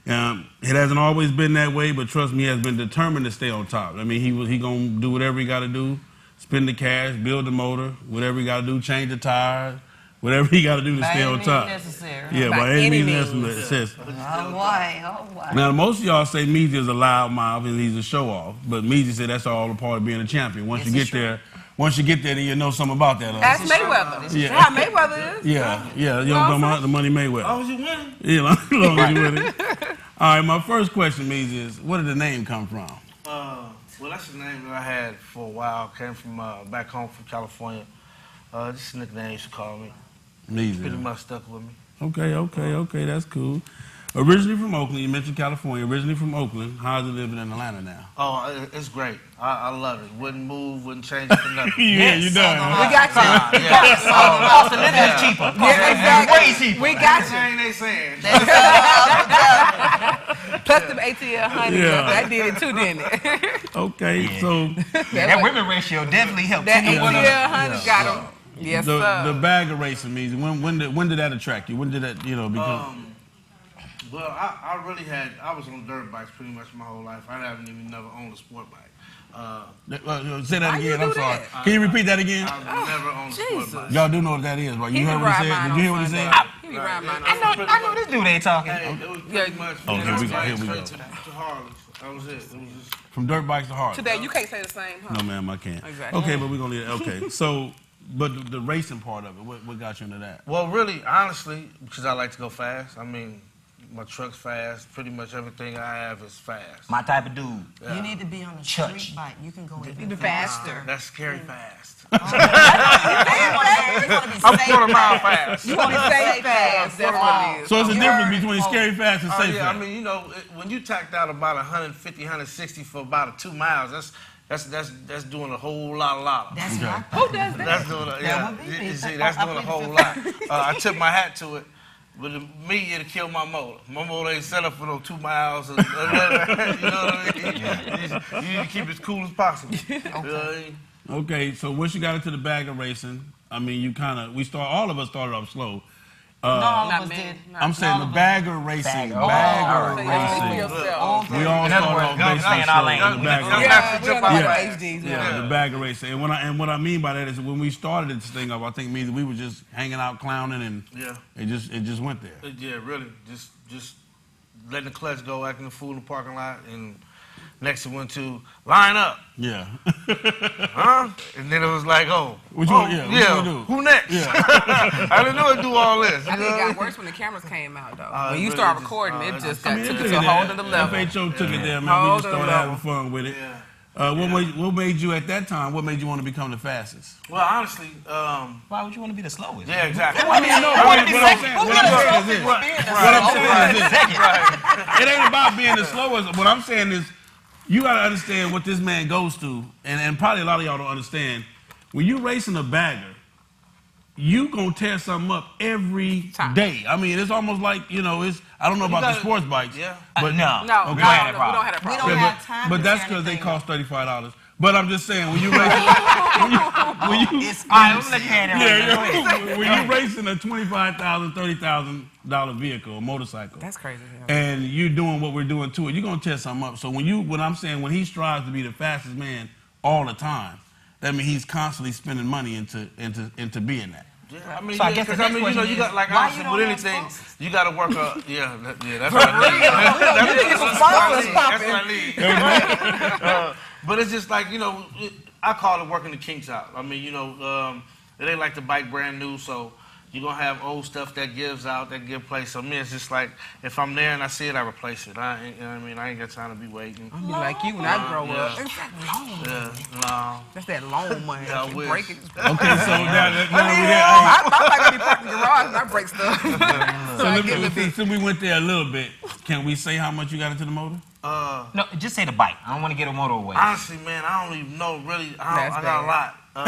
It hasn't always been that way, but trust me, he has been determined to stay on top. I mean, he gonna do whatever he got to do, spend the cash, build the motor, whatever he got to do, change the tires, whatever he got to do to stay on top. Necessary. Yeah, by any means necessary. Oh boy, oh boy. Now, most of y'all say Meezy is a loud mouth and he's a show off, but Meezy said that's all a part of being a champion. Once you get there, then you know something about that. Ask Mayweather. Yeah. How Mayweather is. Yeah. You don't know the money Mayweather. As long as you winning. Yeah, as long as you winning. All right, my first question, Meezy, is where did the name come from? Well, that's the name that I had for a while. Came from back home from California. Just a nickname you should call me. Meezy. Pretty much stuck with me. Okay, that's cool. Originally from Oakland, you mentioned California. Originally from Oakland, how's it living in Atlanta now? Oh, it's great. I love it. Wouldn't move, wouldn't change it for nothing. You done. We got you. Cost of living is cheaper. Yeah, exactly. Way cheaper. We got you. That ain't they saying. Plus them ATL honey. That did it too, didn't it? Okay, so that women ratio definitely helped. That ATL honey got them. Yes, the sir. bag of racing, Meezy. When did that attract you? When did that become? Well, I really I was on dirt bikes pretty much my whole life. I haven't even never owned a sport bike. Say that again. I'm sorry. Can you repeat that again? I've never owned a sport bike. Y'all do know what that is, right? You heard what he said? Did you hear what he said? I know this dude ain't talking. It was pretty much. Oh, here we go. To Harley. That was it. It was just From dirt bikes to Harley. Today, you can't say the same, huh? No, ma'am, I can't. Exactly. Okay, but we're gonna leave it. Okay, so, but the racing part of it, what got you into that? Well, really, honestly, because I like to go fast. I mean, my truck's fast. Pretty much everything I have is fast. My type of dude. You need to be on a street bike. You can go even faster. That's scary fast. I'm I'm quarter mile fast. You want to stay fast. That's what it is. So it's a difference between scary fast and safe Yeah, fast. I mean, when you tacked out about 150, 160 for about 2 miles, that's doing a whole lot. That's right. Who does that? That's doing you see, that's doing a whole lot. I tip my hat to it. But me, it'll kill my motor. My motor ain't set up for no 2 miles. You know what I mean? You need to keep it as cool as possible. You know what I mean? Okay, so once you got into the bag of racing, I mean, all of us started off slow. Not me. I'm saying the bag of racing. Bag of racing. We all started off basically the bag of racing. And what I mean by that is when we started this thing up, I think Meezy, we were just hanging out, clowning, and it just went there. Yeah, really. Just letting the clutch go, acting a fool in the parking lot, and next it went to line up. Yeah. Huh? And then it was like, what you gonna do? Who next? Yeah. I didn't know it'd do all this. I think it got worse when the cameras came out, though. When you start recording, it just took it to a whole other level. FHO took it there, man. We just started having fun with it. What made you at that time? What made you want to become the fastest? Well, honestly, why would you want to be the slowest? Yeah, exactly. What I'm saying is this. It ain't about being the slowest. What I'm saying is, you got to understand what this man goes through, and probably a lot of y'all don't understand. When you racing a bagger, you gonna tear something up every day. I mean, it's almost like I don't know about the sports bikes, but we don't have that problem. We don't have time. But that's because they cost $35. But I'm just saying, when you racing, when you racing a $25,000, $30,000 vehicle, a motorcycle, that's crazy. And you're doing what we're doing to it, you're gonna tear something up. So when I'm saying when he strives to be the fastest man all the time, that means he's constantly spending money into being that. Yeah, I mean, So I guess the next question you got like why honestly you with don't anything, have you got to work up. That's For real. That's what I need. But it's just like I call it working the kinks out. I mean, it ain't like the bike brand new, so you're gonna have old stuff that gives out, that give place. So me, it's just like if I'm there and I see it, I replace it. I ain't got time to be waiting. I'm like you when I grow up. It's that long. No. That's that long one. Yeah, I wish. Break it. Okay, so now I'm not gonna be parked in the garage and I break stuff. Since we went there a little bit, can we say how much you got into the motor? No, just say the bike. I don't want to get a motor away. Honestly, man, I don't even know really. I got a lot. I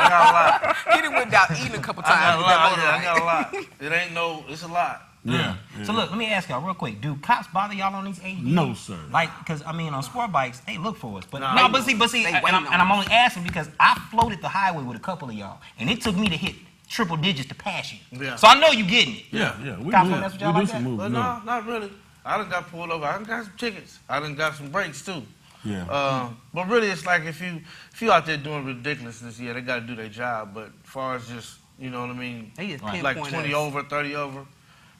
got a lot. He done went out eating a couple times. I got a lot. It ain't it's a lot. Yeah. So look, let me ask y'all real quick. Do cops bother y'all on these ATVs? No, sir. Like, because I mean, on sport bikes, they look for us. But No, but see, and I'm only asking because I floated the highway with a couple of y'all, and it took me to hit triple digits to pass you. Yeah. So I know you getting it. Yeah. We Cops do don't mess with y'all like that? moves. But no, not really. I done got pulled over. I done got some tickets. I done got some breaks too. Yeah. But really, it's like if you out there doing ridiculousness, they got to do their job. But as far as just You know what I mean? They just Like pinpoint 20 us. over, 30 over.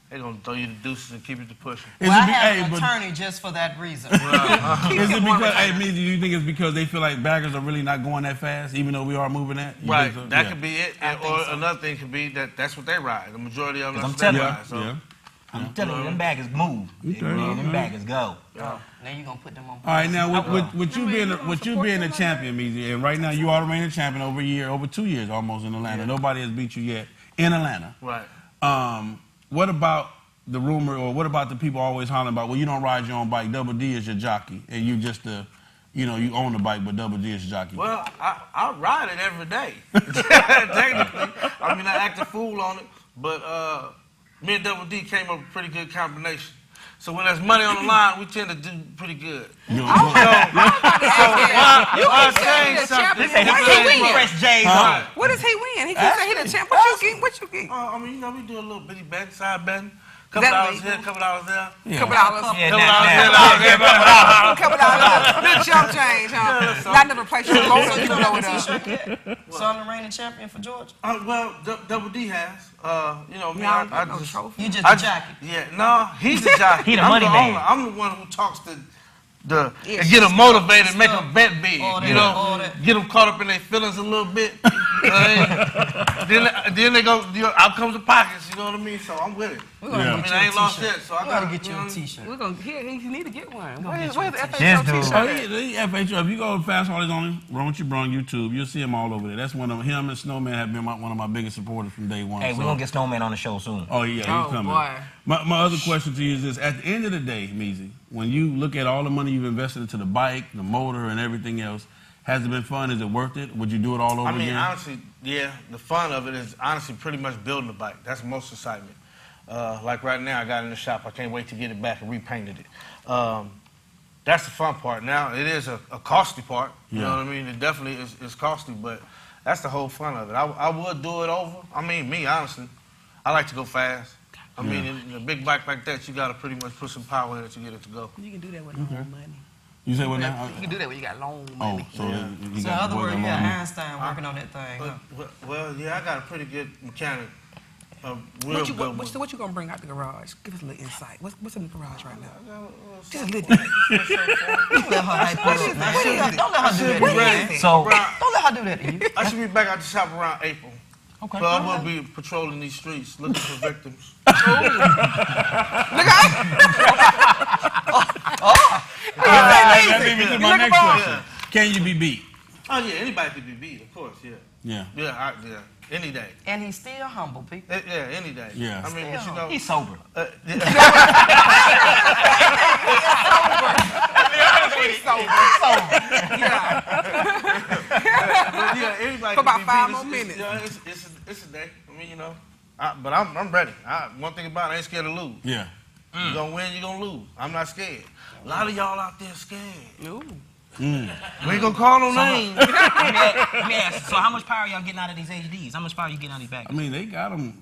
They're going to throw you the deuces and keep it to pushing. Well, I have an attorney just for that reason. Is it because, hey, Meezy, do you think it's because they feel like baggers are really not going that fast, even though we are moving that? You Right, think so? that Yeah. could be it. Or another thing could be that's what they ride. The majority of them, I'm that's what they telling ride. So. Yeah. I'm telling you, them baggers move. Them baggers go. Now you're going to put them on. All right, now with you being a champion, Meezy, and right now you are the reigning champion over 2 years almost in Atlanta. Nobody has beat you yet in Atlanta. Right. What about the rumor, or what about the people always hollering about, well, you don't ride your own bike, Double D is your jockey, and you just you own the bike, but Double D is your jockey. Well, I ride it every day. Technically. I mean, I act a fool on it, but me and Double D came up with a pretty good combination. So when there's money on the line, we tend to do pretty good. You why change something? What does he win? He keeps saying he the champ. What you get? I mean, we do a little bitty bet, side betting. Couple dollars here, couple dollars there. Couple dollars. Couple dollars. Little jump change, huh? Not another place you go, so you can blow it up. So I'm the reigning champion for Georgia? Well, Double D has. Me, I just... trophy. You just a jockey? Yeah, no, he's the jockey. He the money man. Owner. I'm the one who talks to and get them motivated, make them bet big. Get them caught up in their feelings a little bit. Then they go, out comes the pockets, you know what I mean? So I'm with it. I ain't lost yet, so I gotta get you a t-shirt. We're gonna you need to get one. Where's the FHO Yes, t-shirt? The FHO, if you go to Fast Harley's on Run You Brung YouTube, you'll see him all over there. That's one of him and Snowman have been one of my biggest supporters from day one. Hey, we're going to get Snowman on the show soon. Oh, yeah, he's coming. Boy. My other question to you is this. At the end of the day, Meezy, when you look at all the money you've invested into the bike, the motor, and everything else, has it been fun? Is it worth it? Would you do it all over again? Honestly, yeah, the fun of it is honestly pretty much building the bike. That's most excitement. Like right now, I got it in the shop. I can't wait to get it back and repainted it. That's the fun part. Now, it is a costly part. You know what I mean? It definitely is costly, but that's the whole fun of it. I would do it over. I mean, me, honestly, I like to go fast. I mean, in a big bike like that, you got to pretty much put some power in it to get it to go. You can do that with loan money. You say what now? You can do that when you got loan money. So in other words, you got Einstein working on that thing. Well, yeah, I got a pretty good mechanic. What you gonna bring out the garage? Give us a little insight. What's in the garage right now? Just a little bit. Don't let her do that. So, don't let her do that to you. I should be back out the shop around April. Okay. So I will be patrolling these streets looking for victims. That leads me to my next question. Can you be beat? Oh yeah, anybody can be beat, of course. Yeah. Yeah. Any day. And he's still humble, people. Yeah, any day. Yeah. I mean, but you know, he's sober. Yeah, everybody For about can be 5 beat. more minutes. It's a day. I mean, but I'm ready. One thing about it, I ain't scared to lose. Yeah. You gonna win, you gonna lose. I'm not scared. A lot of y'all out there scared. We ain't gonna call no names. Let me ask, so how much power y'all getting out of these HDs? How much power you getting out of these bags? I mean, they got them.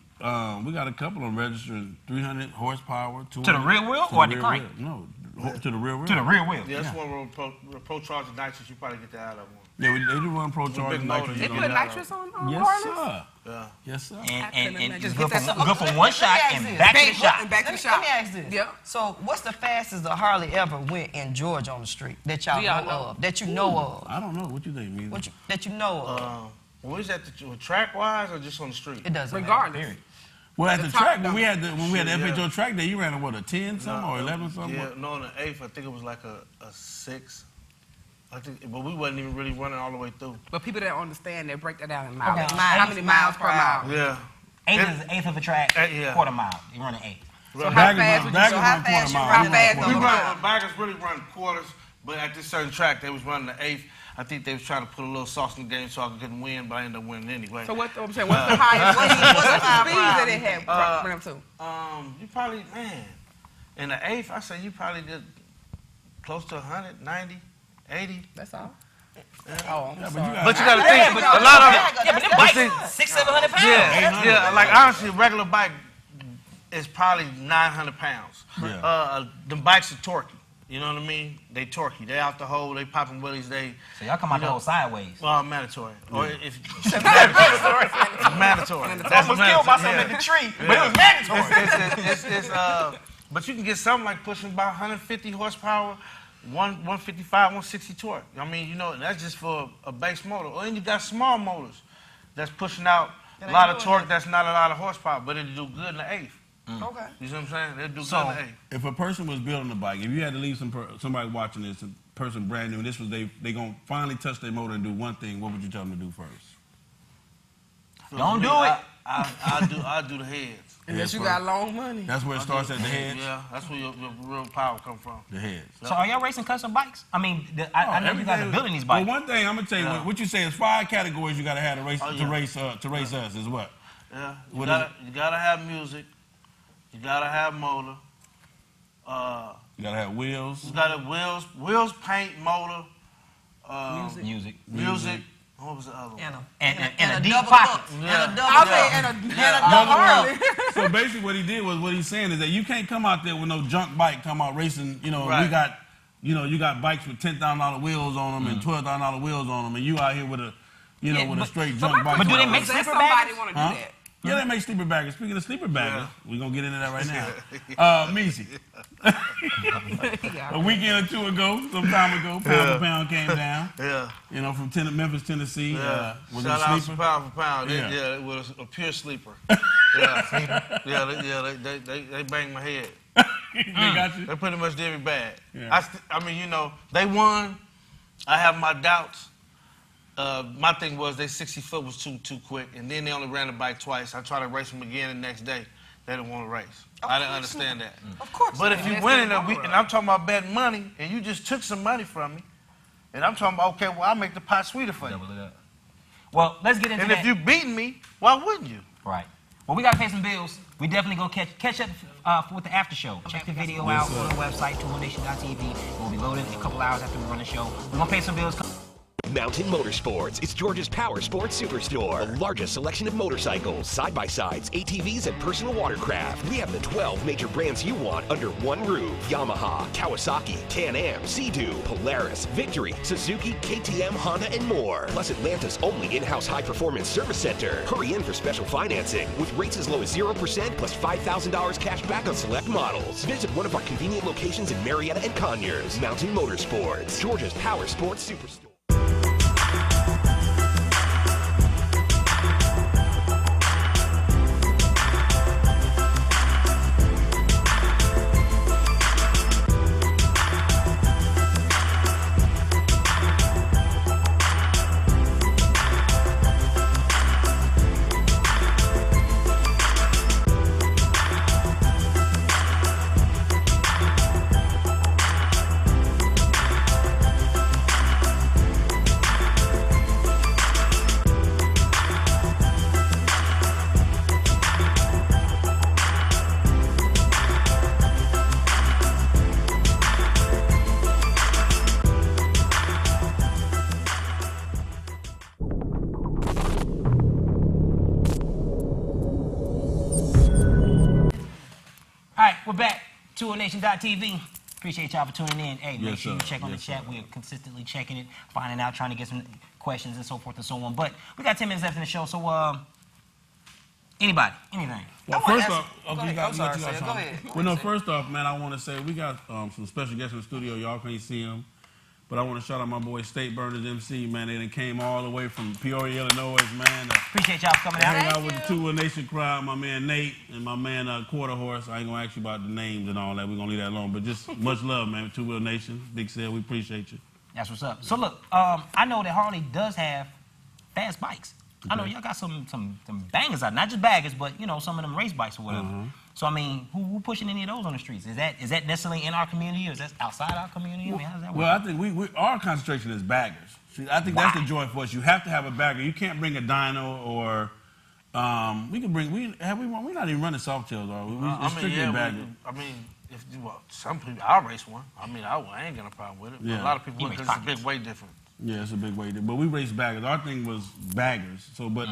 We got a couple of them registered 300 horsepower. To the rear wheel or the crank? No, to the rear wheel. To the rear wheel. Yeah, that's one pro charge of nitrous. You probably get that out of one. Yeah, they do run pro charge nitrous. They put nitrous on Yes, Harleys? sir. Yeah. Yes, sir. And Just good get that- for one shot and back to the shot. Back to the Let shop. me ask this. Yeah. So, what's the fastest a Harley ever went in Georgia on the street that y'all know of? That you know of? I don't know. What you think, Meezy? That you know of? What is that? Track wise or just on the street? It doesn't Regardless. matter. Well, at the track, when we had the FHO track day, you ran a 10 something or 11 something? Yeah, no, on the 8th, I think it was like a 6. I think, but we wasn't even really running all the way through. But people that understand, they break that down in miles. Okay, How many miles per mile? Yeah. Eighth of a track, quarter mile. You run an 8. So how fast would you run? How fast? Baggers really run quarters, but at this certain track, they was running the 8th. I think they was trying to put a little sauce in the game so I couldn't win, but I ended up winning anyway. So what's the highest? What's the speed that it had run up to? You probably, in the 8th, I say you probably did close to 100, 90, 80. That's all. Oh, I'm sorry. But you got to think, but a lot of them. Yeah, but them bikes, 600-700 pounds. Yeah, like honestly, a regular bike is probably 900 pounds. Yeah. The bikes are torquey. You know what I mean? They torquey. They out the hole. They popping willies. So y'all come out the hole sideways. Well, mandatory. Or if mandatory. Mandatory. I almost killed myself in the tree, but it was mandatory. But you can get something like pushing about 150 horsepower, 155, 160 torque. I mean, you know, that's just for a base motor. Or then you got small motors that's pushing out a lot of torque. That's not a lot of horsepower, but it'll do good in the eighth. Okay. You see what I'm saying? They'll do good in the eighth. If a person was building a bike, if you had to leave somebody watching this, a person brand new, and this was they gonna finally touch their motor and do one thing, what would you tell them to do first? Don't do it. I'll do the heads. Unless you got long money. That's where it starts at the heads? Yeah, that's where your real power come from. The heads. So are y'all racing custom bikes? I mean, I know you guys are building these bikes. Well, one thing I'm gonna tell you, what you say is 5 categories you gotta have to race to race us is what? Yeah, you gotta have music. You gotta have motor. You gotta have wheels. You gotta have wheels, paint, motor. Music. What was the other one? And a deep pocket. And a Harley. So basically, what he did was what he's saying is that you can't come out there with no junk bike. Come out racing. You know, we got, you got bikes with $10,000 wheels on them and $12,000 wheels on them, and you out here with a, with a straight junk bike. But do they make sleeper bags? Somebody want to do that. Yeah, they make sleeper baggers. Speaking of sleeper baggers, we're going to get into that right now. Meezy. A weekend or two ago, some time ago, Pound for Pound came down. Yeah. You know, from Memphis, Tennessee. Yeah. Was Shout it a out to sleeper? Pound for Pound. Yeah, it was a pure sleeper. They banged my head. They got you? They pretty much did me bad. Yeah. I mean, they won. I have my doubts. My thing was they 60 foot was too quick, and then they only ran the bike twice. I tried to race them again the next day. They didn't want to race. I didn't understand that. Of course. But if you win and I'm talking about betting money, and you just took some money from me, and I'm talking about, okay, well, I'll make the pot sweeter for you. Well, let's get into that. And if you beating me, why wouldn't you? Right. Well, we got to pay some bills. We definitely go catch up with the after show. Check the video out on the website, toolnation.tv. We'll be loaded in a couple hours after we run the show. We're going to pay some bills. Mountain Motorsports is Georgia's power sports superstore. The largest selection of motorcycles, side-by-sides, ATVs, and personal watercraft. We have the 12 major brands you want under one roof. Yamaha, Kawasaki, Can-Am, Sea-Doo, Polaris, Victory, Suzuki, KTM, Honda, and more. Plus Atlanta's only in-house high-performance service center. Hurry in for special financing with rates as low as 0% plus $5,000 cash back on select models. Visit one of our convenient locations in Marietta and Conyers. Mountain Motorsports, Georgia's power sports superstore. We're back. ToolNation.tv. Appreciate y'all for tuning in. Hey, make sure you check on the chat. We're consistently checking it, finding out, trying to get some questions and so forth and so on. But we got 10 minutes left in the show, so anybody, anything. Well, first off, go ahead. Well, no, first off, man, I want to say we got some special guests in the studio. Y'all can't see them. But I want to shout out my boy State Burners MC, man. They done came all the way from Peoria, Illinois, man. Appreciate y'all coming out. Hang out with the Tool Nation crowd, my man Nate and my man Quarter Horse. I ain't going to ask you about the names and all that. We're going to leave that alone. But just much love, man. Two Wheel Nation. Big Sale, we appreciate you. That's what's up. So, look, I know that Harley does have fast bikes. Okay. I know y'all got some bangers out, not just baggers, but, some of them race bikes or whatever. So, I mean, who pushing any of those on the streets? Is that necessarily in our community or is that outside our community? I mean, how does that work? Well, I think our concentration is baggers. See, I think that's the joy for us. You have to have a bagger. You can't bring a dyno or we can bring. We're not even running soft tails, are we? It's strictly bagger. Some people, I'll race one. I mean, I ain't got a problem with it. Yeah. But a lot of people because it's a big weight difference. Yeah, it's a big weight difference. But we race baggers. Our thing was baggers. So, but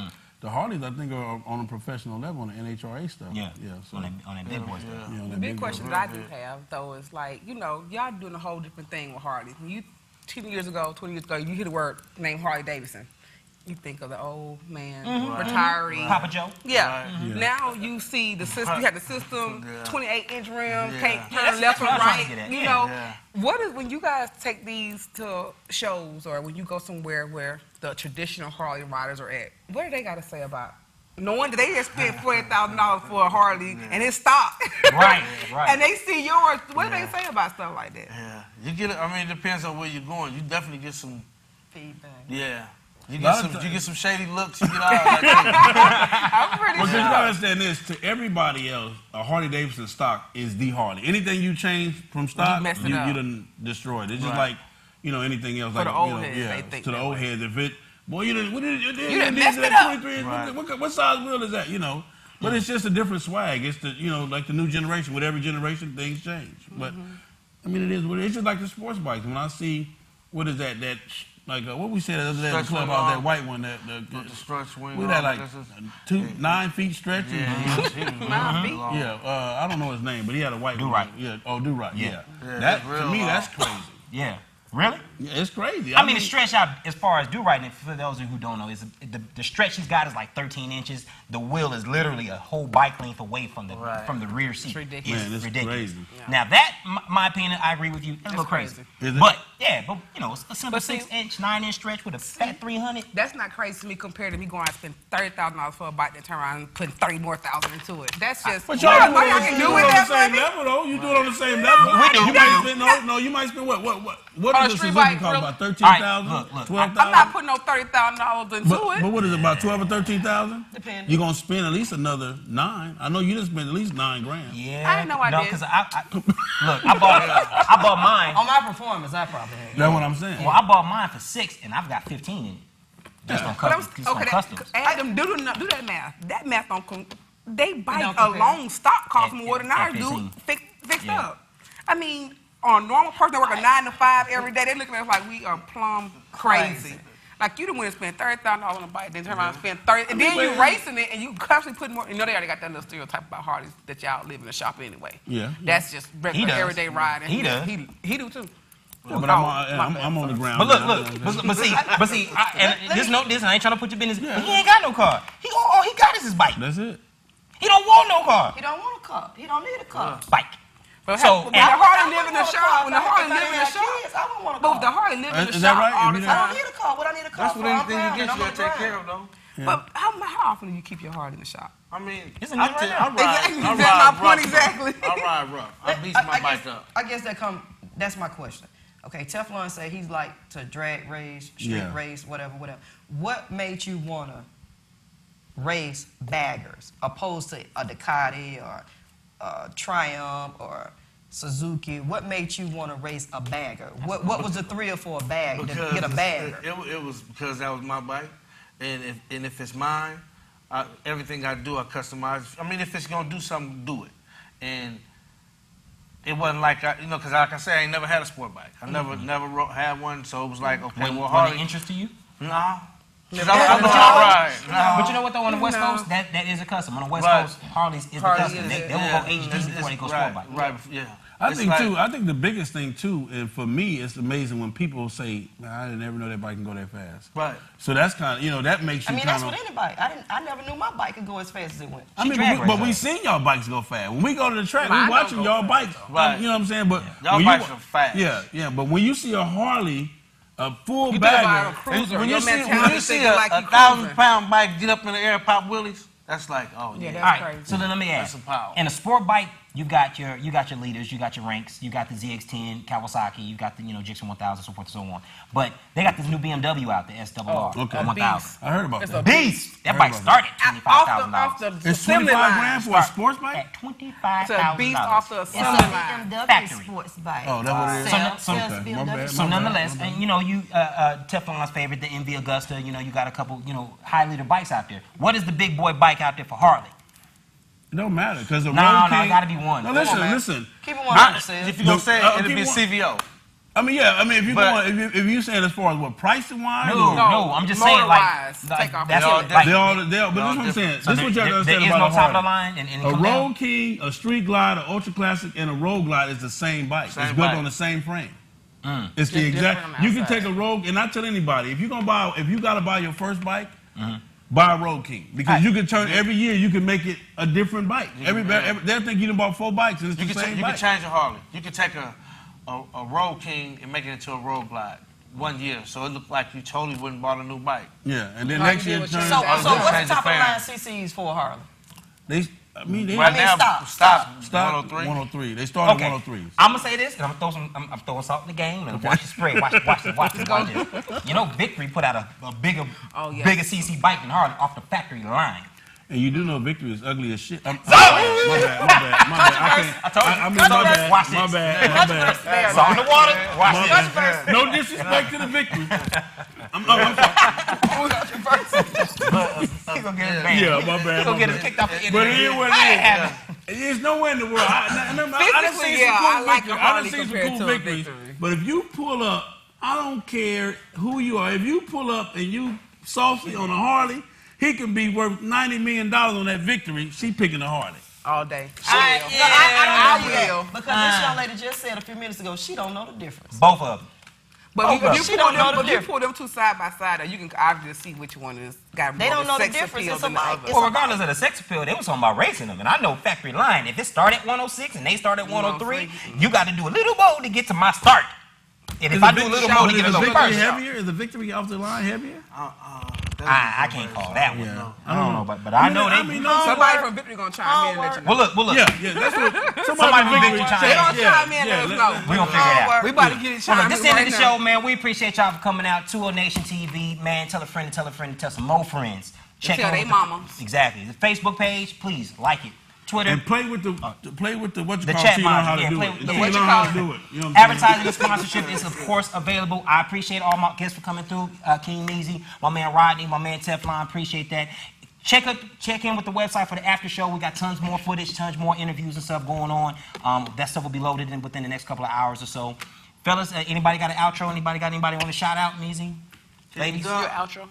The Harleys, I think, are on a professional level on the NHRA stuff. Yeah. So on that big boy stuff. Yeah, on The that big big question boy. that I do have, though, is like, y'all doing a whole different thing with Harley. When you 20 years ago, you hear the word named Harley-Davidson. You think of the old man, retiree. Papa Joe. Yeah. Yeah. Now you see the system. You have the system, 28-inch rim, can't turn That's left or what I'm trying right. to get at. You Yeah. know, what is when you guys take these to shows or when you go somewhere where the traditional Harley riders are at? What do they got to say about knowing that they just spent $40,000 for a Harley and it's stock? Right. And they see yours. What do they say about stuff like that? Yeah, you get it. I mean, it depends on where you're going. You definitely get some feedback. Yeah. You get some shady looks. You get all that. I'm pretty But sure. you gotta understand this: to everybody else, a Harley-Davidson stock is the Harley. Anything you change from stock, messed it you up. done destroyed. It's just Right. like anything else. For like the old heads, they think to the that old way. heads. If it, boy, you done messed it up. 23. Right. What size wheel is that? But it's just a different swag. It's the like the new generation. With every generation, things change. But I mean, it is what it is. It's just like the sports bikes. When I see what is that like what we said the other day at the Stretch clubhouse, wing that white one, the stretch wing. we had like this is- 9 feet stretch. Yeah, he was 9 feet. long. Yeah, I don't know his name, but he had a white Do one. Right. Yeah. Oh, Do Right. Yeah. Yeah, That that's to real me, long. that's crazy. Yeah. Really? Yeah, it's crazy. I mean, the stretch out as far as do right, and for those of you who don't know, is the stretch he's got is like 13 inches. The wheel is literally a whole bike length away from the rear seat. It's ridiculous. Man, it's ridiculous. crazy. Now that, my opinion, I agree with you. It's a little crazy. Is it? But it's a simple But see- 6-inch, 9-inch stretch with a fat 300. That's not crazy to me compared to me going out and spend $30,000 for a bike that turn around and putting 30 more thousand into it. That's just But what y'all y'all can do with on the that same money. level, though. You do it on the same level. We do. You might spend no. You might spend what On does a the street Suzuki bike, cost? really? About 13,000, look, 12,000. I'm not putting no $30,000 into But it. what is it, about 12 or 13,000? Depending. You're gonna spend at least another 9. I know you done spent at least $9 grand. Yeah. I didn't know I did. because I bought mine. On my performance, I probably had. That's what I'm saying. Well, I bought mine for 6, and I've got 15 in it. Just on But customs. add them, do that math. That math don't come. They bike don't compare. alone stock cost more than ours do fixed up. I mean, on a normal person that work a 9 to 5 every day, they looking at us like we are plumb crazy. Like you done went and spent $30,000 on a bike, then turn around and spend 30, and then you racing it, and you constantly putting more. They already got that little stereotype about Harleys that y'all live in the shop anyway. Yeah. That's just regular everyday riding. He does. He do too. Yeah, but I'm on the ground. But look, see, this, I ain't trying to put your business. But he ain't got no car. All he got is his bike. That's it. He don't want no car. He don't want a car. He don't need a car. Bike. But So, when the Harley live in the shop, when the Harley live in the Kids, shop, I wouldn't want a but car. if the Harley live in the Is that shop right? all If the you I time. don't need a car. What I need a car That's for? what anything I'm you get, you proud gotta and I'm take care on of, the though. But how often do you keep your Harley in the shop? I mean, It's I a new ride Exactly. That's my point exactly. I ride rough. I beat my bike up. I guess that's my question. Okay, Teflon say he's like to drag race, street race, whatever. What made you want to race baggers opposed to a Ducati or a Triumph or Suzuki? What made you want to race a bagger? What was the thrill for a bag to get a bagger? It was because that was my bike, and if it's mine, everything I do I customize. I mean, if it's gonna do something, do it. And it wasn't like because like I said, I ain't never had a sport bike. I never had one, so it was like okay, well, Harley. When interest to you? No. I know how to ride. But you know what though, on the West Coast, that is a custom. On the West Right. Coast, Harleys is the Harley custom. is They it. will go HD before they go sport bike. Right, yeah. I It's think like- too. I think the biggest thing too, and for me, it's amazing when people say, "Man, I didn't ever know that bike can go that fast." Right. So that's kind of that makes you I mean, kind that's of. with any bike. I never knew my bike could go as fast as it went. I mean, but we seen y'all bikes go fast. When we go to the track, Mine we watching don't go y'all bikes. Right. You know what I'm saying? But Y'all when bikes are fast. Yeah. But when you see a Harley, a full You think about bagger, a cruiser. When Your you see mentality a thinking like you 1,000-pound bike get up in the air, pop wheelies, that's like Yeah, All that's right, crazy. so then let me That's ask. some power. In a sport bike, you got your leaders, you got your ranks, you got the ZX10, Kawasaki, you got the Gibson 1000, so forth and so on. But they got this new BMW out, the SRR okay. 1000. I heard about It's that. a Beast. That bike started at $25,000. off the It's assembly 25 line. grand for a sports bike. At $25,000. It's a beast off the It's a assembly line. BMW Factory. sports bike. Oh, that's what it is. Sales Okay, my BMW. bad. So nonetheless, and you Teflon's favorite, the MV Augusta, you got a couple, high leader bikes out there. What is the big boy bike out there for Harley? It don't matter because the No, Road it King. gotta be one. No, Come on, listen. Keep it 100, Sis. If you're going to say it, it'll keep be a one. CVO. I mean, yeah. I mean, if you saying as far as what pricing wise, no. I'm just saying like take off. They all. But this is what I'm saying. So this is what you have to understand there is about no top of the Harley. line. A Road King, a Street Glide, an Ultra Classic, and a Road Glide is the same bike. It's built on the same frame. It's the exact. You can take a Road, and I tell anybody if you gotta buy your first bike. Buy a Road King because you can turn every year. You can make it a different bike. They'll think you done bought 4 bikes and it's the same bike. You can change a Harley. You can take a Road King and make it into a Road Glide 1 year, so it looked like you totally wouldn't bought a new bike. Yeah, and then next year. So what's the top of the line CCs for Harley? They stop. 103. They started 103s. I'm gonna say this, and I'm throwing salt in the game, and watch the spread. Watch this. You know, Victory put out a bigger CC bike than Harley off the factory line. And you do know Victory is ugly as shit. My bad. My bad. Salt in the water. Watch this. No disrespect to the Victory. I'm He's gonna get his banned. Yeah, my bad. He's gonna get us kicked off the internet. But it is what it is. There's nowhere in the world. I like a Harley compared to a Victory. But if you pull up, I don't care who you are. If you pull up and you saucy on a Harley, he can be worth $90 million on that Victory. She picking a Harley. All day. I will. Because this young lady just said a few minutes ago, she don't know the difference. Both of them. But if you pull them two side by side, you can obviously see which one is got more. They don't know the sex difference. appeal It's than the other. Well, regardless of the sex appeal, they was talking about racing them, and I know factory line. If it started at 106 and they started at 103, you got to do a little more to get to my start. And if I do a little more to get a little first, is the Victory off the line heavier? I can't call that one. Yeah. I don't know, but I know they. Somebody from Victory gonna chime in and let you know. Well, look. Yeah, that's what somebody from Victory chime in. They gonna chime in and let us know. We gonna figure it out. We about to get it chimed in. This is the end of the show, man. We appreciate y'all for coming out. 2O Nation TV, man. Tell a friend to tell a friend to tell some more friends. Check out their mamas. Exactly. The Facebook page, please like it. Twitter. And play with the what you the call chat so you know how to do it. You know how to do it. You know advertising and sponsorship is, of course, available. I appreciate all my guests for coming through. King Meezy, my man Rodney, my man Teflon. Appreciate that. Check in with the website for the after show. We got tons more footage, tons more interviews and stuff going on. That stuff will be loaded in within the next couple of hours or so. Fellas, anybody got an outro? Anybody want to shout out, Meezy? Ladies? Your outro?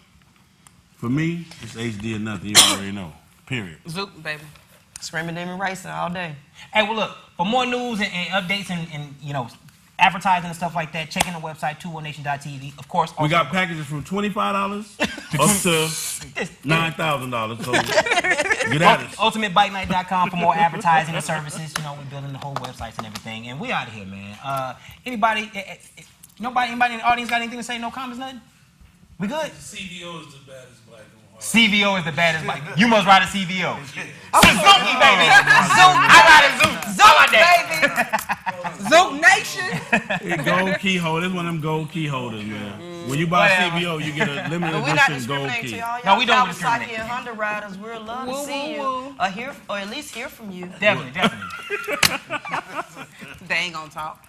For me, it's HD or nothing. You already know. Period. Zook, baby. Screaming Demon Racing all day. Hey, well, look, for more news and updates and you know, advertising and stuff like that, check in the website, 2onation.tv. Of course, we got packages from $25 up to $9,000. So get at us. UltimateBikeNight.com for more advertising and services. You know, we're building the whole websites and everything. And we out of here, man. Anybody in the audience got anything to say? No comments, nothing? We good? CVO is the baddest bike. CVO is the baddest bike. You must ride a CVO. Suzuki, baby. Zoom. I ride a Zoom. Zoom, baby. Zoom Nation. Gold key holder. It's one of them gold key holders, man. When you buy a CVO, you get a limited edition gold key. No, we don't discriminate. Kawasaki and Honda riders, we'd love to see you, or at least hear from you. Definitely. They ain't gonna talk.